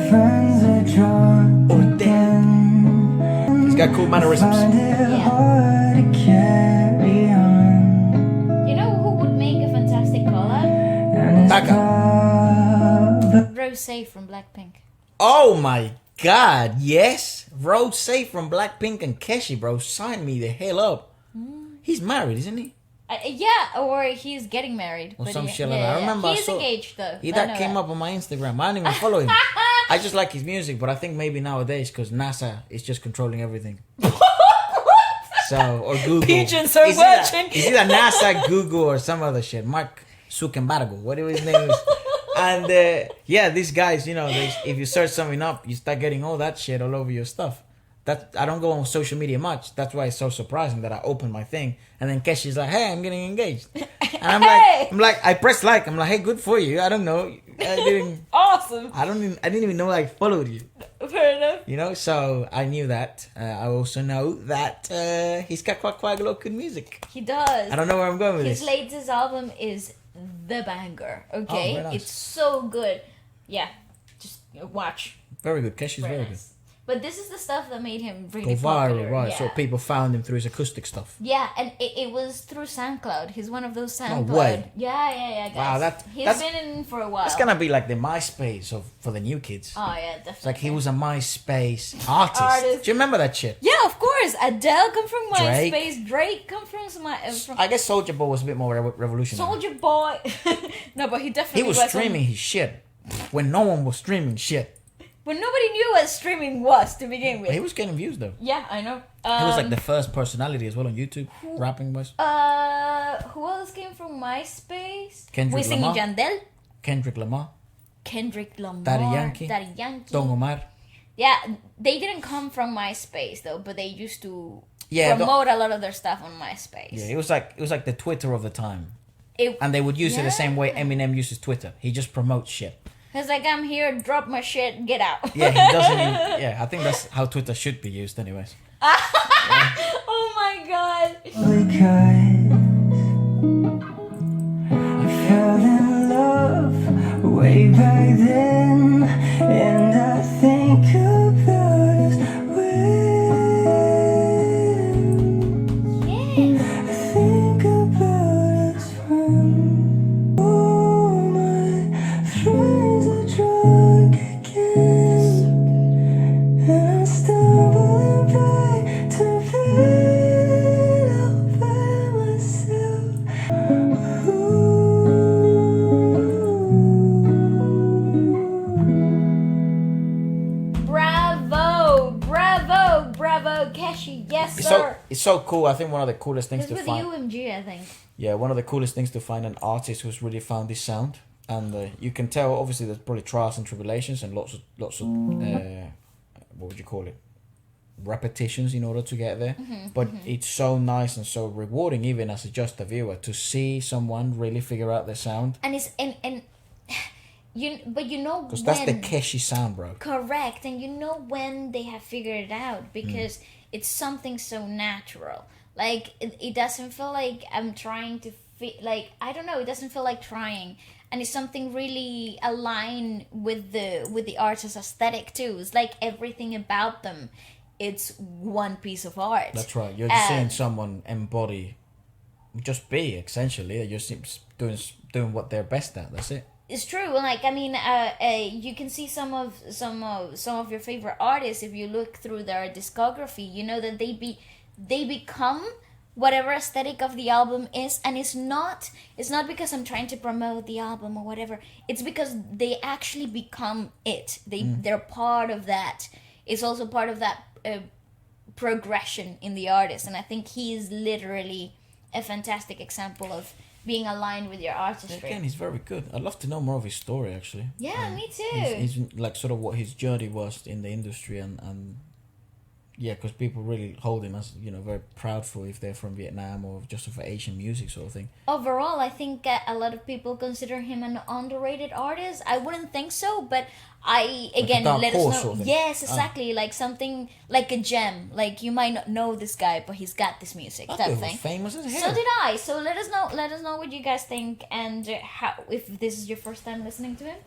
friends are drunk again. He's got cool mannerisms. Find it hard to carry on. You know who would make a fantastic collab? And it's Taka. Rosé from Blackpink. Oh my god, yes. Rosé from Blackpink and Keshi, bro. Sign me the hell up. He's married, isn't he? Yeah, or he's getting married. Or but some yeah, shit like that. I remember I he's saw- engaged though. That came up on my Instagram. I don't even follow him. I just like his music, but I think maybe nowadays, because NASA is just controlling everything. So, or Google. Pigeons are watching. Is it a NASA, Google, or some other shit? Mark Zuckerberg, whatever his name is. And yeah, these guys, you know, if you search something up, you start getting all that shit all over your stuff. I don't go on social media much. That's why it's so surprising that I open my thing and then Keshi's like, "Hey, I'm getting engaged," and I'm like, I press like, I'm like, "Hey, good for you." I don't know, Awesome. I didn't even know I followed you. Fair enough. You know, so I knew that. I also know that he's got quite a lot of good music. He does. I don't know where I'm going with His this. latest album is the banger. Okay, very nice. it's so good. Yeah, just watch. Very good. Keshi's Very very good. nice. But this is the stuff that made him Go really viral, popular. right? Yeah. So people found him through his acoustic stuff. Yeah, and it was through SoundCloud. He's one of those SoundCloud. No way. Yeah, guys. Wow, He's that's- been in for a while. That's gonna be like the MySpace for the new kids. Oh yeah, definitely. It's like he was a MySpace artist. Artist. Do you remember that shit? Yeah, of course. Adele come from Drake. MySpace. Drake come from from I guess Soulja Boy was a bit more revolutionary. Soldier Boy. No, but he definitely He was streaming his shit when no one was streaming shit. when nobody knew what streaming was to begin with. But he was getting views though. Yeah, I know. He was like the first personality as well on YouTube, rapping wise. Who else came from MySpace? Kendrick Wisin y Lamar. Yandel. Kendrick Lamar, Kendrick Lamar. Daddy Yankee. Don Omar. Yeah, they didn't come from MySpace though, but they used to Yeah, promote a lot of their stuff on MySpace. Yeah, it was like the Twitter of the time, It, and they would use it the same way Yeah. Eminem uses Twitter. He just promotes shit. It's like, I'm here, drop my shit, get out. Yeah, he doesn't. Yeah, I think that's how Twitter should be used, anyways. Oh my god. Because I fell in love way back then, and I think about us when Yeah. I think about us when all my friends are drunk again, and I'm stumbling back to bed all by myself. Bravo, Keshi, yes It's sir. it's so cool. I think one of the coolest things It's to with find. UMG, I think. Yeah, one of the coolest things to find an artist who's really found this sound, and you can tell. Obviously, there's probably trials and tribulations and lots of what would you call it? Repetitions in order to get there. But it's so nice and so rewarding, even as just a viewer, to see someone really figure out their sound. And it's and you know Because when that's the Keshi sound, bro. correct, and you know when they have figured it out because it's something so natural. Like it doesn't feel like I'm trying to like, I don't know, it doesn't feel like trying, and it's something really aligned with the artist's aesthetic too. It's like everything about them, it's one piece of art. That's right. You're just seeing And- someone embody, just be essentially. You're just doing what they're best at. That's it. It's true. Like, I mean, you can see some of your favorite artists if you look through their discography. You know that they become whatever aesthetic of the album is, and it's not because I'm trying to promote the album or whatever. It's because they actually become it. They're part of that. It's also part of that progression in the artist, and I think he is literally a fantastic example of being aligned with your artistry. Again, he's very good. I'd love to know more of his story, actually. Yeah, me too. He's like sort of what his journey was in the industry, and yeah, because people really hold him as, you know, very proudful if they're from Vietnam or just for Asian music sort of thing. Overall, I think a lot of people consider him an underrated artist. I wouldn't think so, but again, dark let us horse know. sort of thing. Yes, exactly. Like something like a gem. Like you might not know this guy, but he's got this music. That Type dude of was thing. famous as hell. So did I. So let us know. Let us know what you guys think, and how, if this is your first time listening to him.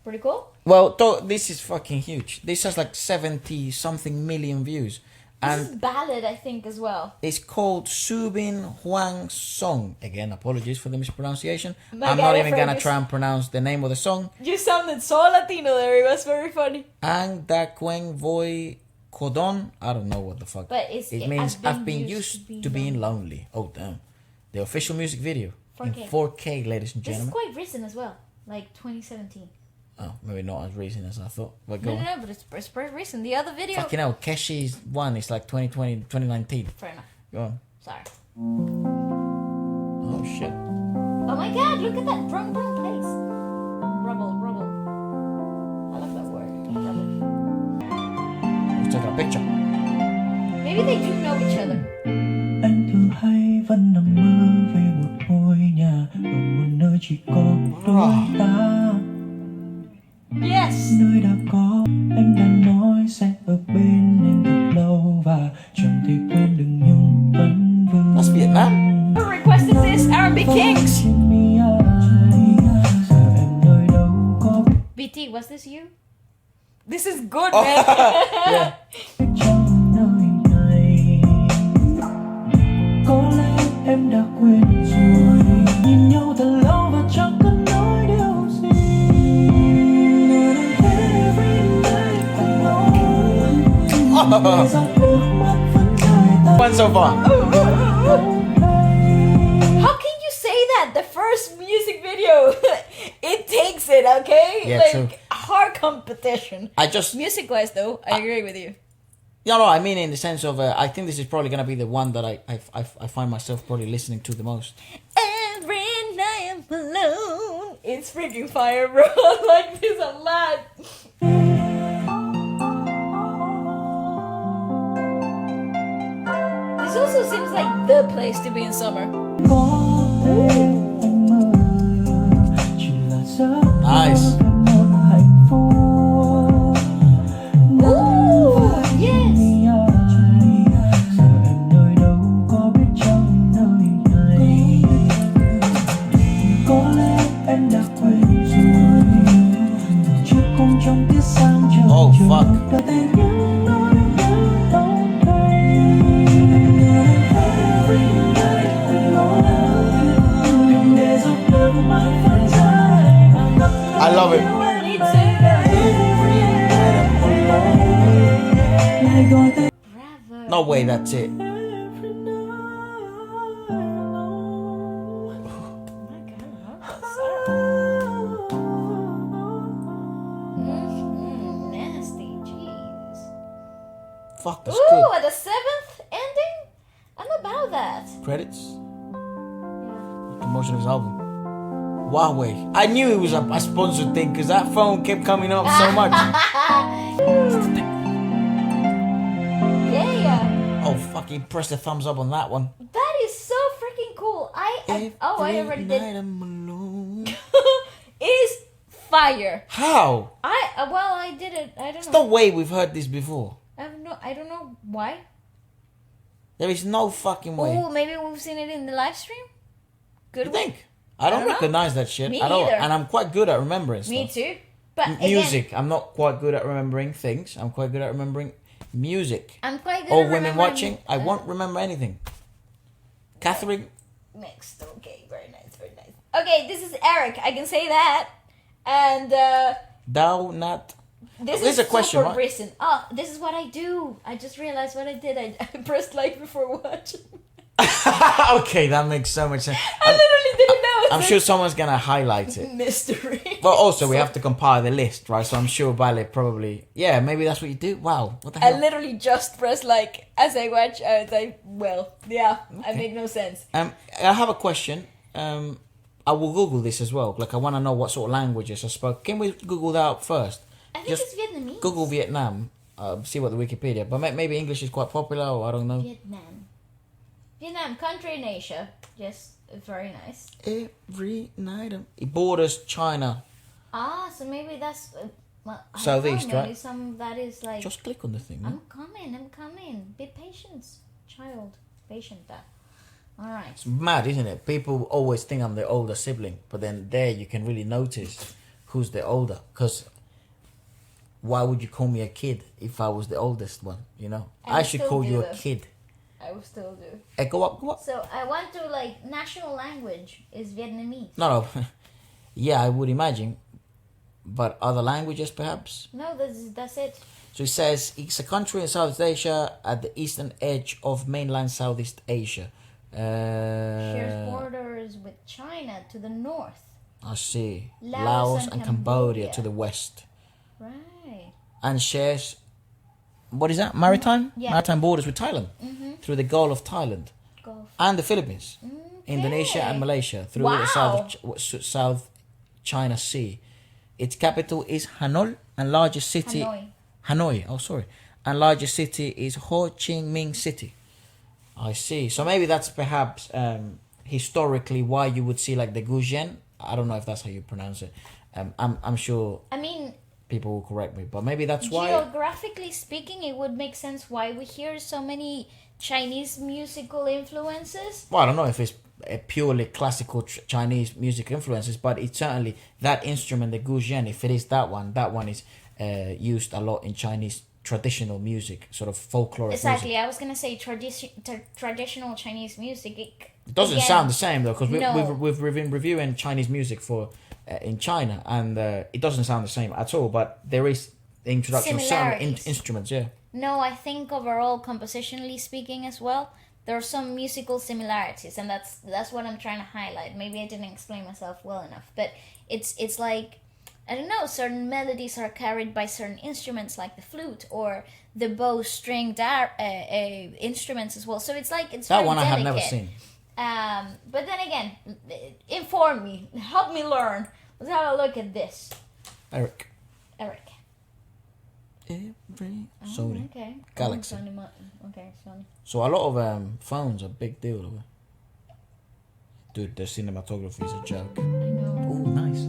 Pretty cool. Well, this is fucking huge. This has like 70 something million views. This And is ballad, I think, as well. it's called Soobin Hoàng Sơn. Again, apologies for the mispronunciation. My I'm God, not I even gonna forgot. try and pronounce the name of the song. You sounded so Latino there. It was very funny. Ang da Quen Voi Codon. I don't know what the fuck. But it means I've been used to being lonely. Oh damn. The official music video 4K. in 4K, ladies and This is gentlemen. quite recent as well, like 2017. Oh, maybe not as recent as I thought. But go No, on. but it's pretty recent. The other video. Fucking hell, Keshi's one is like 2020, 2019. Fair enough. Go on. Sorry. Oh shit. Oh my god, look at that drum place. Rubble. I love that word. Rubble. Let's take a picture. Maybe they do know each other. Anh thường hay vẫn nằm mơ về một ngôi nhà ở một nơi chỉ có đôi ta. Yes! Nơi đã có em đã nói TT, was this you? This is good, man. Yeah. Trong nơi này có lẽ em đã quên rồi, nhìn nhau thật lâu và chẳng cần nói điều gì. Every night alone, để giọt nước mắt vẫn rơi tay. One so far. How can you say that? The first music video, it takes it, okay? Yeah, like true. hard competition. I just Music-wise, though, I agree with you. no, I mean in the sense of I think this is probably gonna be the one that I find myself probably listening to the most. Every night I'm alone. It's freaking fire, bro. I like this a lot. This also seems like the place to be in summer. Có thể anh mơ chỉ là giấc mơ Nice. về một hạnh phúc. Ooh, yes. Vì ai giờ em nơi đâu có biết trong nơi này, có lẽ em đã quên rồi, chưa cùng trong tiết sáng chờ Oh, chờ fuck. đợi tên những nỗi nhớ đau cay. Every night alone, đừng để giọt nước mắt vẫn rơi. I love it. Me too. Every night alone, lại gọi tên Bravo. No way, that's it. every night alone. My God, nasty, jeez. Fuck, that's Ooh, good. at the 7th ending? I'm about that. Credits. Promotion of his album. Huawei. I knew it was a sponsored thing because that phone kept coming up so much. Yeah, Oh, fucking press the thumbs up on that one. that is so freaking cool. I already did. night I'm alone. It is fire. How? I did it. I don't There's know. no way we've heard this before. I don't know why. There is no fucking way. Oh, maybe we've seen it in the live stream. Good You one. think? I don't don't know. recognize that shit Me at all. either. And I'm quite good at remembering Me stuff. too. But again, Music. I'm not quite good at remembering things. I'm quite good at remembering music. I'm quite good Or at women remembering, watching. I won't remember anything. Catherine. Next, okay, very nice, very nice. Okay, this is Eric. I can say that. And Thou not. this There's is a question, super right? recent. Oh, this is what I do. I just realized what I did. I pressed like before watching. Okay, that makes so much sense. I literally didn't know. I'm sure someone's gonna highlight it. Mystery. But also, we have to compile the list, right? So I'm sure Vale probably. Yeah, maybe that's what you do. Wow, what the I hell? literally just pressed like as I watch. I was like, well, yeah, I make no sense. I have a question. I will Google this as well. Like, I want to know what sort of languages are spoken. Can we Google that up first? I think Just it's Vietnamese. Google Vietnam. See what the Wikipedia. But maybe English is quite popular, or I don't know. Vietnam, country in Asia. Yes, very nice. Every night it borders China. Ah, so maybe that's well, I Southeast, don't know, maybe right? some that is like. Just click on the thing. no? I'm coming. Be patient, child. Patient. All right. It's mad, isn't it? People always think I'm the older sibling, but then there you can really notice who's the older. Because why would you call me a kid if I was the oldest one? You know, And I should still call do you a though. kid. I will still do. Hey, go up, go up. So I want to like national language is Vietnamese. No. Yeah, I would imagine. But other languages, perhaps? No, that's it. So it says it's a country in Southeast Asia at the eastern edge of mainland Southeast Asia. Shares borders with China to the north. I see. Laos Laos and and Cambodia Cambodia. to the west. Right. And shares, what is that? Maritime? Yeah. Maritime borders with Thailand. Through the Gulf of Thailand. Gulf. And the Philippines. Indonesia and Malaysia. Through the South China Sea. Its capital is Hanoi and largest city... Hanoi, oh sorry. And largest city is Ho Chi Minh City. I see. So maybe that's perhaps historically why you would see like the GILL. I don't know if that's how you pronounce it. I'm sure I mean, people will correct me, but maybe that's why. geographically speaking, it would make sense why we hear so many Chinese musical influences. Well, I don't know if it's purely classical Chinese music influences, but it's certainly that instrument, the GUYUN, if it is that one is used a lot in Chinese traditional music, sort of folklore. Exactly. Music. I was gonna say traditional Chinese music. It doesn't again, sound the same though, because no. we've been reviewing Chinese music for in China, and it doesn't sound the same at all. But there is the introduction of certain instruments. Yeah. No, I think overall, compositionally speaking, as well, there are some musical similarities, and that's what I'm trying to highlight. Maybe I didn't explain myself well enough, but it's like, I don't know, certain melodies are carried by certain instruments like the flute or the bow-stringed instruments as well. So it's like it's that very one delicate. I have never seen. But then again, inform me, help me learn. Let's have a look at this. Eric. Sony. Okay. Galaxy. Okay, Sony. So a lot of phones are a big deal. Dude, the cinematography is a joke. I know. Oh, nice.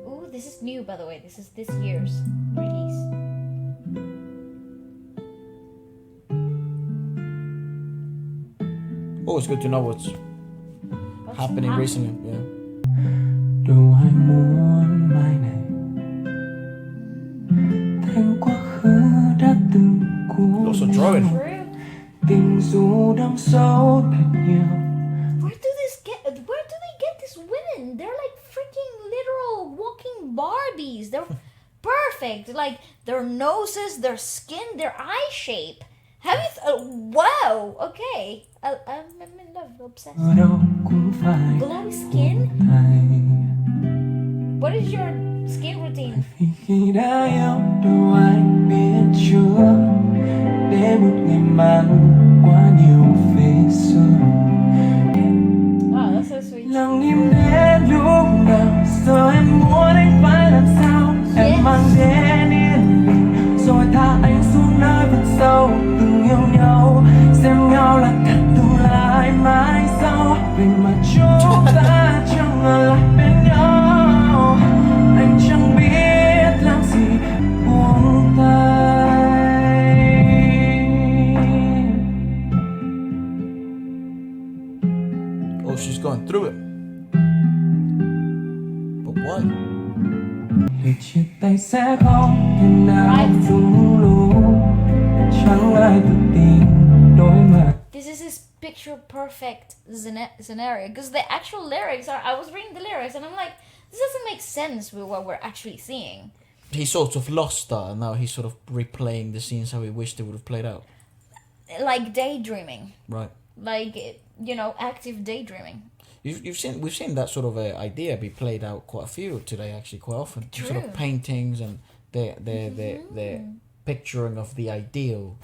Ooh, this is new, by the way. This is this year's release. Oh, it's good to know what's happening recently. Yeah. Đâu ai muốn mai này thành quá khứ đã từng cuốn Also drawing. True. tình dù đắm sâu thật nhiều. Where do they get these women? They're like freaking literal walking Barbies. They're perfect. Like their noses, their skin, their eye shape. Have you? Wow. Okay. I'm in love. Obsessed. Ở đâu cũng phải Glowy skin. thay. What is your skin routine? Vì khi đã yêu đâu ai biết chưa để một ngày mang quá nhiều về xưa. Oh, that's so sweet. Lặng im đến lúc nào giờ em muốn anh phải làm sao. Em mang đến yên bình rồi thả anh xuống nơi vực sâu. Từng yêu nhau xem nhau là cả tương lai mãi sau. Vậy mà chúng ta chẳng ở lại bên nhau. Anh chẳng biết làm gì buông tay. Oh, she's going through it. But what? Lời chia tay sẽ không thể nào đúng lúc. Chẳng ai tự tin đối mặt. This is his picture perfect scenario because the actual lyrics are. I was reading the lyrics and I'm like, this doesn't make sense with what we're actually seeing. He sort of lost that, and now he's sort of replaying the scenes how he wished they would have played out. Like daydreaming, Right. like active daydreaming. We've seen that sort of idea be played out quite a few today, actually, quite often. True. Sort of paintings and the picturing of the ideal.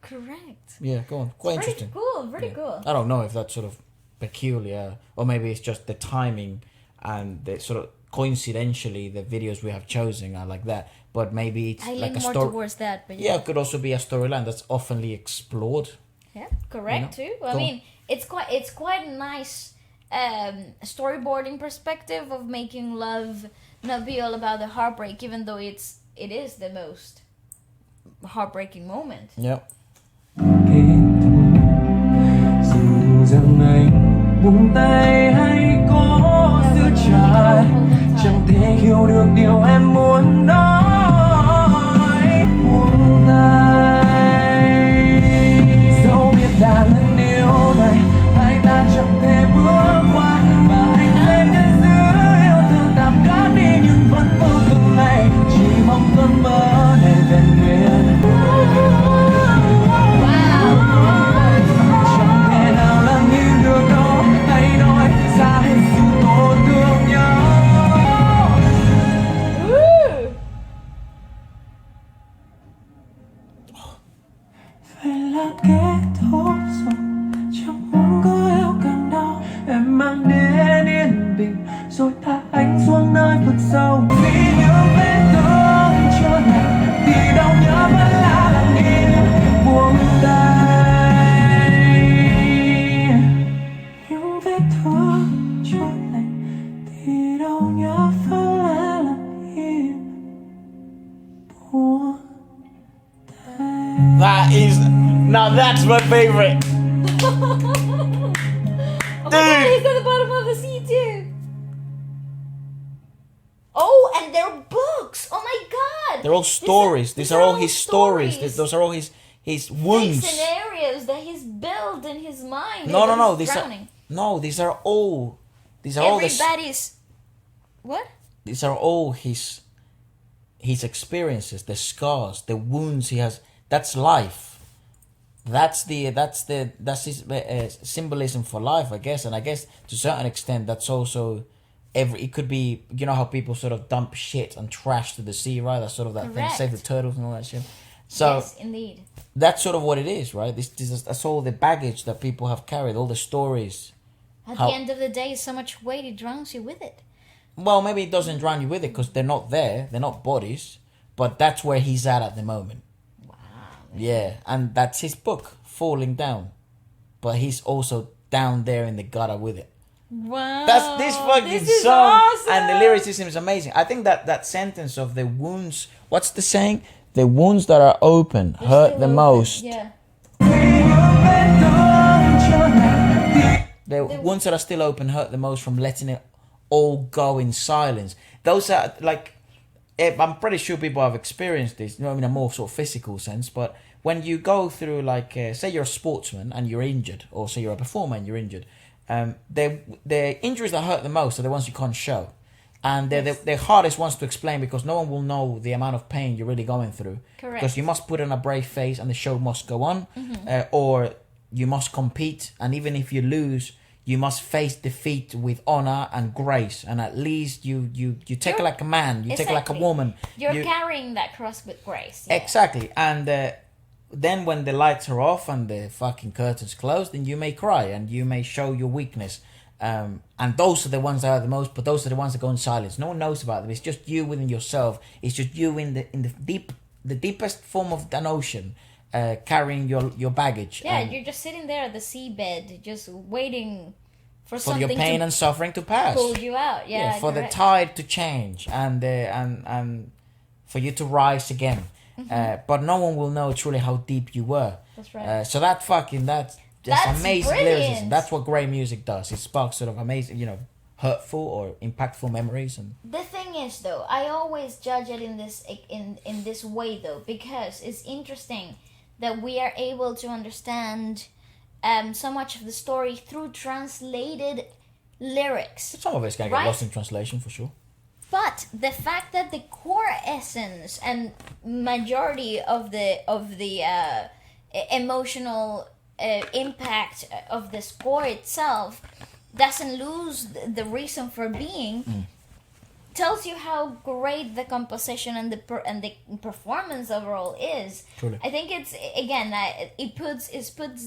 Correct. Yeah, go on. Quite Very interesting. cool. Very cool. I don't know if that's sort of peculiar, or maybe it's just the timing and the sort of coincidentally the videos we have chosen are like that. But maybe it's I like lean a more story. towards that, but Yeah, it could also be a storyline that's oftenly explored. yeah, correct too. I Cool. mean, it's quite a nice storyboarding perspective of making love not be all about the heartbreak, even though it is the most heartbreaking moment. Yeah. Dù rằng anh buông tay hay có giữ chặt, chẳng thể hiểu được điều em muốn nói. Buông tay, dẫu biết đã lần yêu này hai ta chẳng thể bước qua, và anh lên để giữ yêu thương tạm gác đi nhưng vẫn vô từng ngày, chỉ mong cơn mơ này vẹn nguyên. Chẳng thể nào làm như được đâu, hãy nói ra hết sự tổn thương nhau. Vậy là kết thúc rồi, chẳng muốn có yêu càng đau. Em mang đến yên bình rồi thả anh xuống nơi vực sâu. Vì những vết thương chưa lành thì đau nhớ vẫn là lặng im buông tay. Những vết thương chưa lành thì đau nhớ vẫn là lặng im buông tay. That is now that's my favorite. God, he's at the bottom of the sea too. Oh, and they're books. Oh my God. They're all stories. These are all his stories. Those are all his like wounds. scenarios that he's built in his mind. No. These drowning. These are all. These are all. Everybody's. What? These are all his experiences, the scars, the wounds he has. That's life. That's his symbolism for life, I guess. And I guess to a certain extent, that's also it could be, you know how people sort of dump shit and trash to the sea, right? That's sort of that thing, Correct. save the turtles and all that shit. So Yes, indeed. that's sort of what it is, right? That's all the baggage that people have carried, all the stories. At How- the end of the day, so much weight, it drowns you with it. Well, maybe it doesn't drown you with it because they're not there. They're not bodies. But that's where he's at the moment. Wow. Yeah, and that's his book, Falling Down. But he's also down there in the gutter with it. Wow. That's this fucking This is song. awesome. And the lyricism is amazing. I think that sentence of the wounds, what's the saying? The wounds that are open They're hurt still the open. most. Yeah. The wounds that are still open hurt the most from letting it all go in silence. Those are like, I'm pretty sure people have experienced this, you know, in a more sort of physical sense. But when you go through, like, say you're a sportsman and you're injured, or say you're a performer and you're injured, the injuries that hurt the most are the ones you can't show. And they're the hardest ones to explain because no one will know the amount of pain you're really going through. Correct. Because you must put on a brave face and the show must go on. Or you must compete, and even if you lose, you must face defeat with honor and grace. And at least you take it like a man, you take it like a Exactly. woman. You're carrying that cross with grace. Yeah. Exactly. And then when the lights are off and the fucking curtains closed, then you may cry and you may show your weakness. And those are the ones that are the most, but those are the ones that go in silence. No one knows about them. It's just you within yourself. It's just you in the deepest form of an ocean, carrying your baggage. Yeah, and you're just sitting there at the seabed, just waiting for for something your pain to and suffering to pass. pull you out. Yeah, for correct. the tide to change and for you to rise again. But no one will know truly how deep you were. That's right. So that's That's amazing brilliant. lyricism. That's what great music does. It sparks sort of amazing, hurtful or impactful memories. And The thing is, though, I always judge it in this way, though, because it's interesting that we are able to understand so much of the story through translated lyrics. some of it's gonna Right. get lost in translation for sure. But the fact that the core essence and majority of the emotional impact of the score itself doesn't lose the reason for being, tells you how great the composition and the performance overall is. Truly. I think it's, again, it puts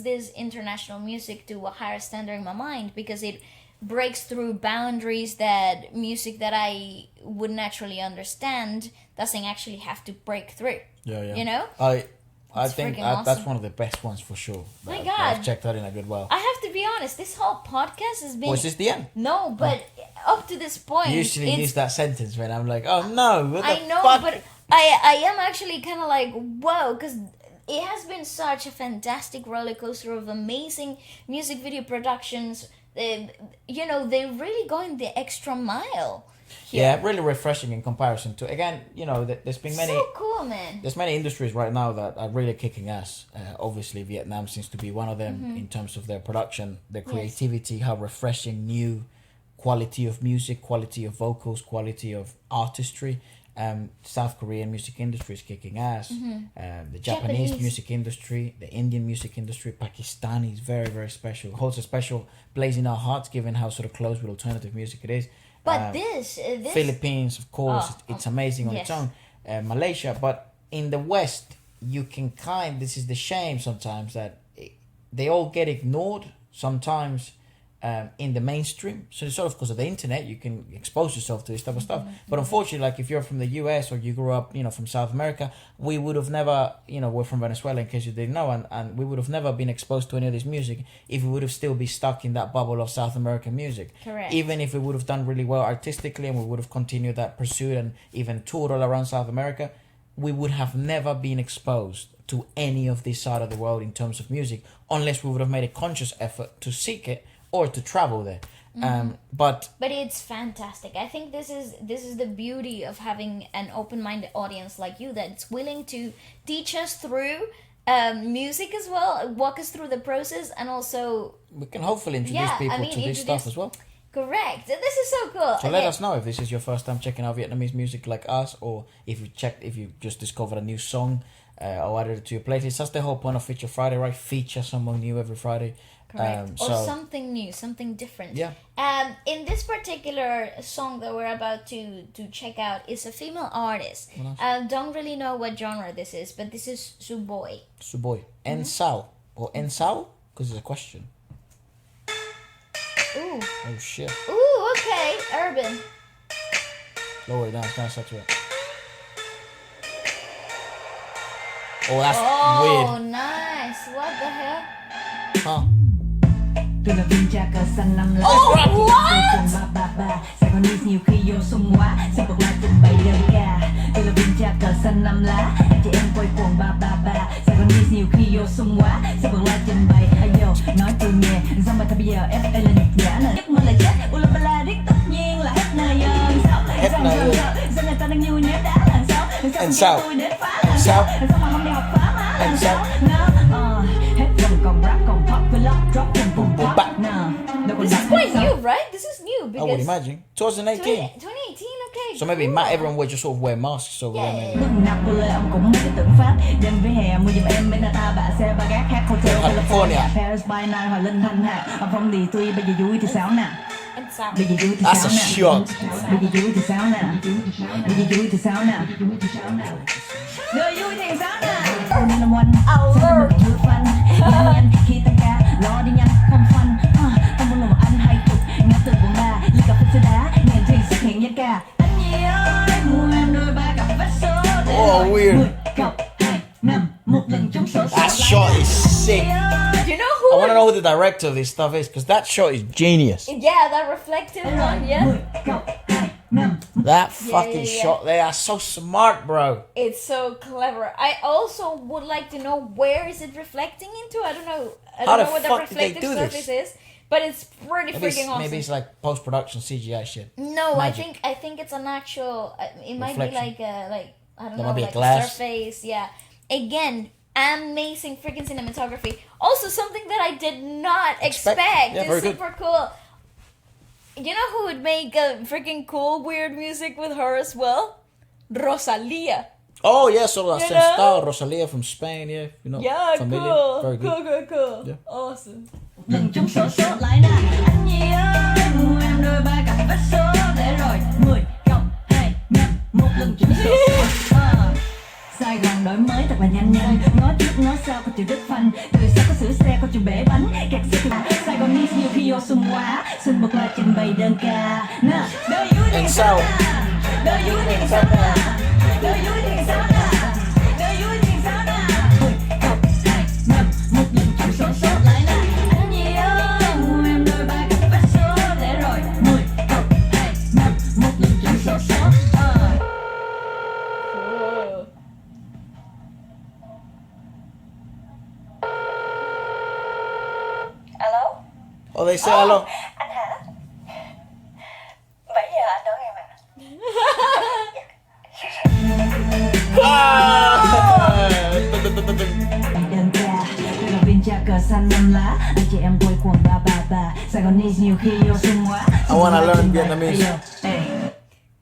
this international music to a higher standard in my mind because it breaks through boundaries that music that I would naturally understand doesn't actually have to break through. Yeah. You know? I It's think freaking that's awesome. one of the best ones for sure. My That God. I've checked that in a good while. I have to be honest, this whole podcast has been... Was this the end? No, but up to this point, You usually it's- use that sentence when I'm like, oh no, what the I know, fuck? but I am actually kind of like, whoa, because it has been such a fantastic roller coaster of amazing music video productions. They're really going the extra mile here. Yeah, really refreshing in comparison to, again, there's been many... So cool, man. There's many industries right now that are really kicking ass. Obviously, Vietnam seems to be one of them Mm-hmm. in terms of their production, their creativity, how refreshing, new quality of music, quality of vocals, quality of artistry. South Korean music industry is kicking ass. The Japanese Japanese. music industry, the Indian music industry, Pakistani is very, very special. Holds a special place in our hearts, given how sort of close with alternative music it is. But this Philippines, of course, Oh, it's amazing on its yes. own. Malaysia, but in the West, you can this is the shame sometimes that they all get ignored sometimes in the mainstream. So it's sort of because of the internet, you can expose yourself to this type of stuff. But unfortunately, like if you're from the US or you grew up, from South America, we would have never, we're from Venezuela in case you didn't know, and we would have never been exposed to any of this music if we would have still been stuck in that bubble of South American music. Correct. Even if we would have done really well artistically and we would have continued that pursuit and even toured all around South America, we would have never been exposed to any of this side of the world in terms of music unless we would have made a conscious effort to seek it or to travel there. But it's fantastic. I think this is the beauty of having an open-minded audience like you that's willing to teach us through music as well, walk us through the process, and also we can hopefully introduce people to this stuff as well. Correct. This is so cool. So let us know if this is your first time checking out Vietnamese music like us, or if you just discovered a new song or added it to your playlist. That's the whole point of Feature Friday, right? Feature someone new every Friday. Correct. Or something new, something different. Yeah. In this particular song that we're about to check out is a female artist. Don't really know what genre this is, but this is Suboi. Suboi. N-SAO. Or N-SAO? Because it's a question. Ooh. Oh shit. Ooh, okay. Urban. Lower it down, it's kind of saturate. Oh, that's Oh, weird. nice. What the hell? Huh? Tôi là viên cha cờ xanh năm lá. Oh, what? Cùng ba Sài Gòn News nhiều khi vô sung quá, xin bật lại trình bày đơn ca. Tôi là viên cha cờ xanh năm lá, anh chị em quay cuồng ba Sài Gòn News nhiều khi vô sung quá, xin bật lại trình bày. Ayo, nói tôi nghe, do mà thôi bây giờ FA là nhục nhã nè. Nhất mình là chết, Ballads tất nhiên là hết nơi sao? Giờ người ta đang vui ném đá làm sao? N-SAO. Tôi đến phá làm sao? Sao mà không đi học phá má làm sao? Hết phần còn rap còn pop với lock drop cùng pop. This is quite new, right? This is new I because would imagine. 2018. 2018, okay. So maybe everyone would just sort of wear masks over there. Maybe. Napoleon cũng mấy cái tượng Pháp. Đêm với hè mua giùm em bên ta bạ xe ba gác hát hotel California. Paris by night Hòa Linh thanh hạ. Ở phong thì tuy bây giờ vui thì sao nè. N-SAO. Bây giờ vui thì That's sao a nè. shot. Bây giờ vui thì sao nè. Bây giờ vui thì sao nè. Đời vui thì sao nè. Tôi nên làm one. Sao mình vui fun. Nhanh khi tăng ca lo đi nhanh không fun. Tôi muốn làm anh 20 ngã từ quận 3 ly cà phê sữa đá ngàn thuyền xuất hiện giá ca. Anh nhi ơi mua em đôi ba cặp vest số để Oh, weird. 10 cọc 2 5 một lần trúng số. That shot is sick. You know who? I want to know who the director of this stuff is, because that shot is genius. Yeah, that reflective one, yeah. 10 cọc 2 5. That fucking yeah. shot, they are so smart, bro. It's so clever. I also would like to know where is it reflecting into? I don't know. I How don't the know what the fuck did they reflective do surface this? is, but it's pretty freaking awesome. Maybe it's like post-production CGI shit. No, Magic. I think it's an actual. It might be Reflection. like I don't There know, might be a like glass. surface. Yeah. Again, amazing freaking cinematography. Also, something that I did not expect. Yeah, very It's good. super cool. You know who would make a freaking cool weird music with her as well? Rosalia. Oh, yeah, so that's You same know? style. Rosalia from Spain, yeah. You know, Yeah, familiar. cool. Very good. Cool. Yeah. Awesome. Lần trúng số lại nè. Anh nhi ơi mua em đôi ba cặp vest số để rồi 10 cọc 2 5 một lần trúng số. Sài Gòn đổi mới thật là nhanh ngó trước ngó sau có chịu rất phanh từ sau có sửa xe có chịu bể bánh kẹt xe Sài Gòn News nhiều khi vô sung quá xin bật lại trình bày đơn ca nè đời vui thì sao nè đời vui thì sao nè đời vui thì sao nè đời vui thì sao nè 10 cọc 2 5 một lần trúng số lại nè anh nhi ơi mua em đôi ba cặp vest số để rồi 10 cọc 2 5 một lần trúng số Cool. Alo. Oh, they say hello. Anh hả? 7 giờ anh đón em ạ. Đơn ca, tôi là viên cha cờ xanh năm lá. Anh chị em quay cuồng ba. Sài Gòn News nhiều khi vô sung quá. I wanna learn Vietnamese.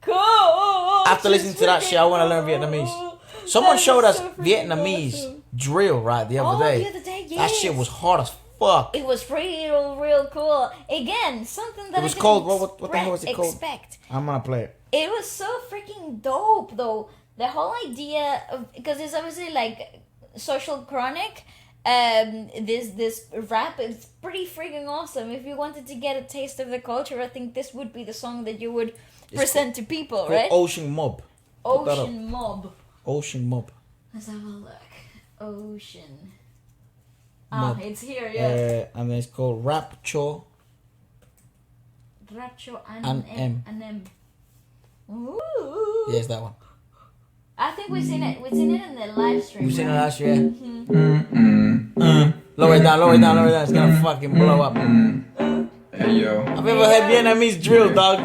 Cool. After listening to that shit, I want to learn Vietnamese. Someone That is showed us so freaking Vietnamese awesome. drill, right, the other day. The other day, That yes. shit was hard as fuck. It was real cool. Again, something that It was I didn't called- what the hell was it called? expect. I'm gonna play it. It was so freaking dope, though. The whole idea of, because it's obviously like social chronic. This rap is pretty freaking awesome. If you wanted to get a taste of the culture, I think this would be the song that you would present to people, Called right? Ocean Mob. Look that up. Ocean Mob. Ocean Mob. Let's have a look. Ocean. Mob. It's here, yeah. And then it's called Rapture. Racho and and M. and M. Ooh. Yes, that one. I think we've seen it. We've seen it in the live stream. You seen it right? last year? Lower it down. It's gonna fucking blow up. Hey yo, I've ever had Vietnamese drill, dog.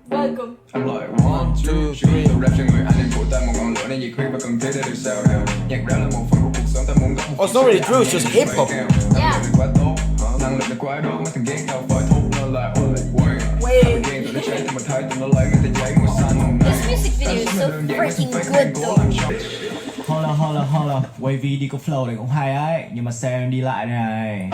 Welcome. I'm like 1, 2, 3. Tôi rap cho người anh em của ta một ngọn lửa nên nhiệt huyết và cần thiết để được sao hào. Nhạc rap là một phần của cuộc sống ta muốn góp một Oh, it's not really drill, it's just hip hop. Yeah. Năng lực quá tốt, năng lực là quá đốt, mấy thằng ghét nhau phải thúc nó là Quen. Ghen tụi nó cháy tụi mình thấy tụi nó lấy mấy tờ giấy màu xanh. This music video is so freaking good though. Holla, WAVY đi có flow này cũng hay ấy, nhưng mà xe em đi lại này.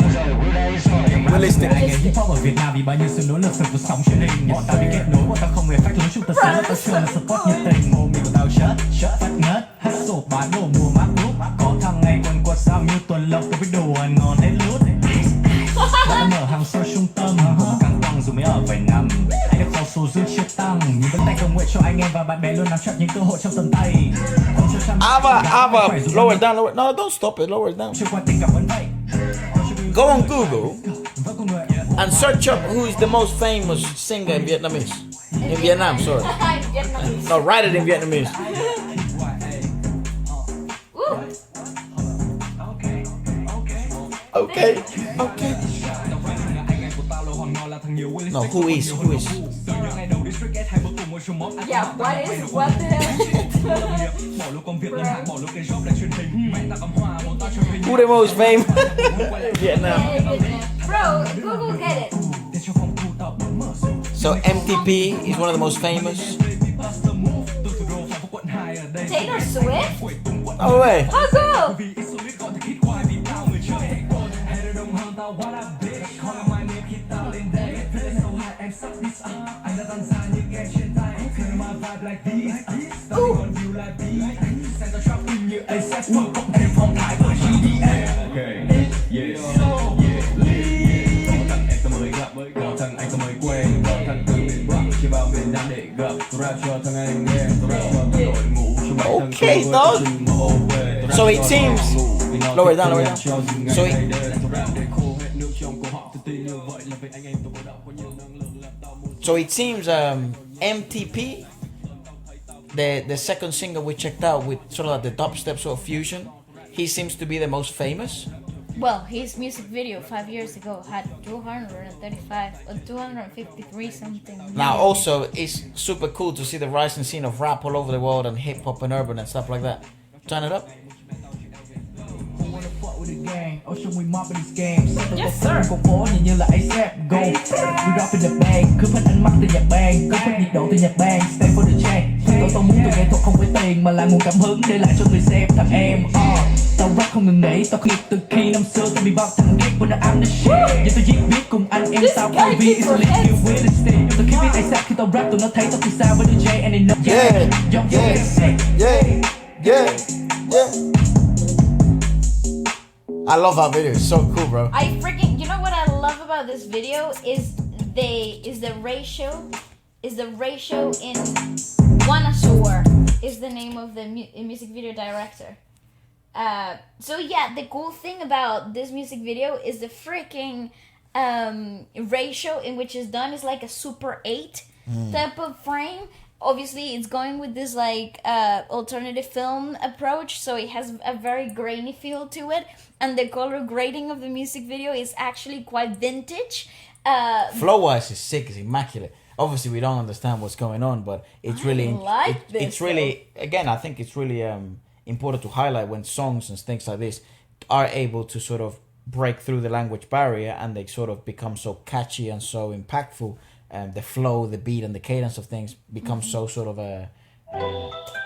WILLISTIC. Anh nghe hip hop ở Việt Nam vì bao nhiêu sự nỗ lực sự cuộc sống truyền hình. Bọn tao đi kết nối, bọn tao không hề phách lối, chúng ta sẽ tao chưa là support nhiệt tình. Ôm mình của tao chất phát ngất, hát sổ bán đồ mua mát lúc. Có thằng ngày quần quật sao như tuần lộc, tôi biết đồ ăn ngon hết lút. Đã mở hàng sơ trung tâm, không căng tăng dù mới ở vài năm. Anh đã khó số dư chưa tăng, nhưng vẫn tay cầu nguyện cho anh em và bạn bè luôn nắm chặt những cơ hội trong tầm tay. Ava, lower it down, lower it. No, don't stop it, lower it down. Chưa qua tình cảm vẫn vậy. Go on Google and search up who is the most famous singer in Vietnamese. In Vietnam, sorry. Vietnamese. No, write it in Vietnamese. Woo. Okay. No, who is? Yeah, what the hell? Who the most famous? Vietnam. Bro, Google get it. So MTP is one of the most famous. Taylor Swift? Oh way. Oh, go! Okay, dog. So it seems. Lower it down, lower it down. So it seems MTP, the second single we checked out with sort of like the dubstep sort of fusion, he seems to be the most famous. Well, his music video 5 years ago had 235 or 253 something. Now also it's super cool to see the rising scene of rap all over the world and hip hop and urban and stuff like that. Turn it up. Yes, sir. Con phố nhìn như là ASAP Go We drop in the bag Cứ phát ánh mắt từ Nhật Bản Cứ phát nhiệt độ từ Nhật Bản Stay for the check Tao muốn từ nghệ thuật không phải tiền Mà là nguồn cảm hứng để lại cho người xem thằng em Tao rap không ngừng nghỉ Tao khuyết từ khi năm xưa tao bị bao thằng ghét When I'm the shit Giờ tao viết viết cùng anh em sao WAVY XOLITXO WILLISTIC Tao khi viết ASAP khi tao rap tụi nó thấy tao thì sao với DJ and they know Yeah. I love that video. It's so cool, bro. I freaking, you know what I love about this video is the ratio in Wanasur is the name of the music video director. So yeah, the cool thing about this music video is the freaking ratio in which it's done is like a Super 8 type of frame. Obviously, it's going with this like alternative film approach, so it has a very grainy feel to it, and the color grading of the music video is actually quite vintage. Flow-wise, it's sick. It's immaculate. Obviously, we don't understand what's going on, but it's really it's really again. I think it's really important to highlight when songs and things like this are able to sort of break through the language barrier and they sort of become so catchy and so impactful. The flow, the beat, and the cadence of things become so sort of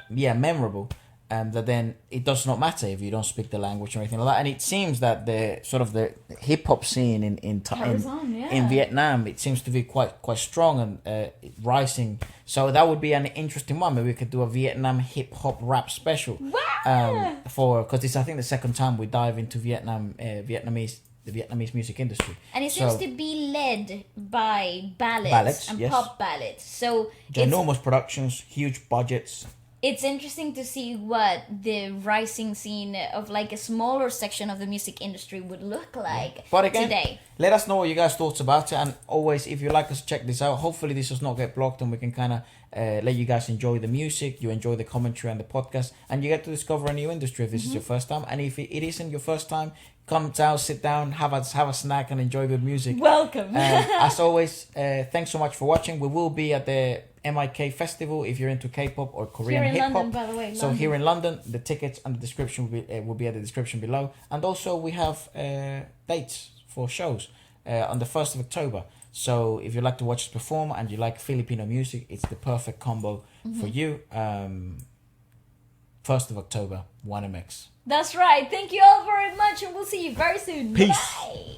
memorable, that then it does not matter if you don't speak the language or anything like that. And it seems that the sort of the hip hop scene in Vietnam, it seems to be quite strong and rising. So that would be an interesting one. Maybe we could do a Vietnam hip hop rap special. Wow! Because it's I think the second time we dive into the Vietnamese music industry. And it seems to be led by ballads and yes. pop ballads. So enormous productions, huge budgets. It's interesting to see what the rising scene of like a smaller section of the music industry would look like But again, today. Let us know what you guys thoughts about it, and always if you like us, check this out. Hopefully this does not get blocked and we can kind of let you guys enjoy the music, you enjoy the commentary and the podcast, and you get to discover a new industry if this is your first time. And if it isn't your first time, come down, sit down, have a snack, and enjoy good music. Welcome. As always, thanks so much for watching. We will be at the MIK Festival if you're into K-pop or Korean Here in hip-hop. London, by the way. So here in London, the tickets and the description will be at the description below. And also we have dates for shows on the 1st of October. So if you like to watch us perform and you like Filipino music, it's the perfect combo for you. 1st of October, 1MX. That's right. Thank you all very much, and we'll see you very soon. Peace. Bye.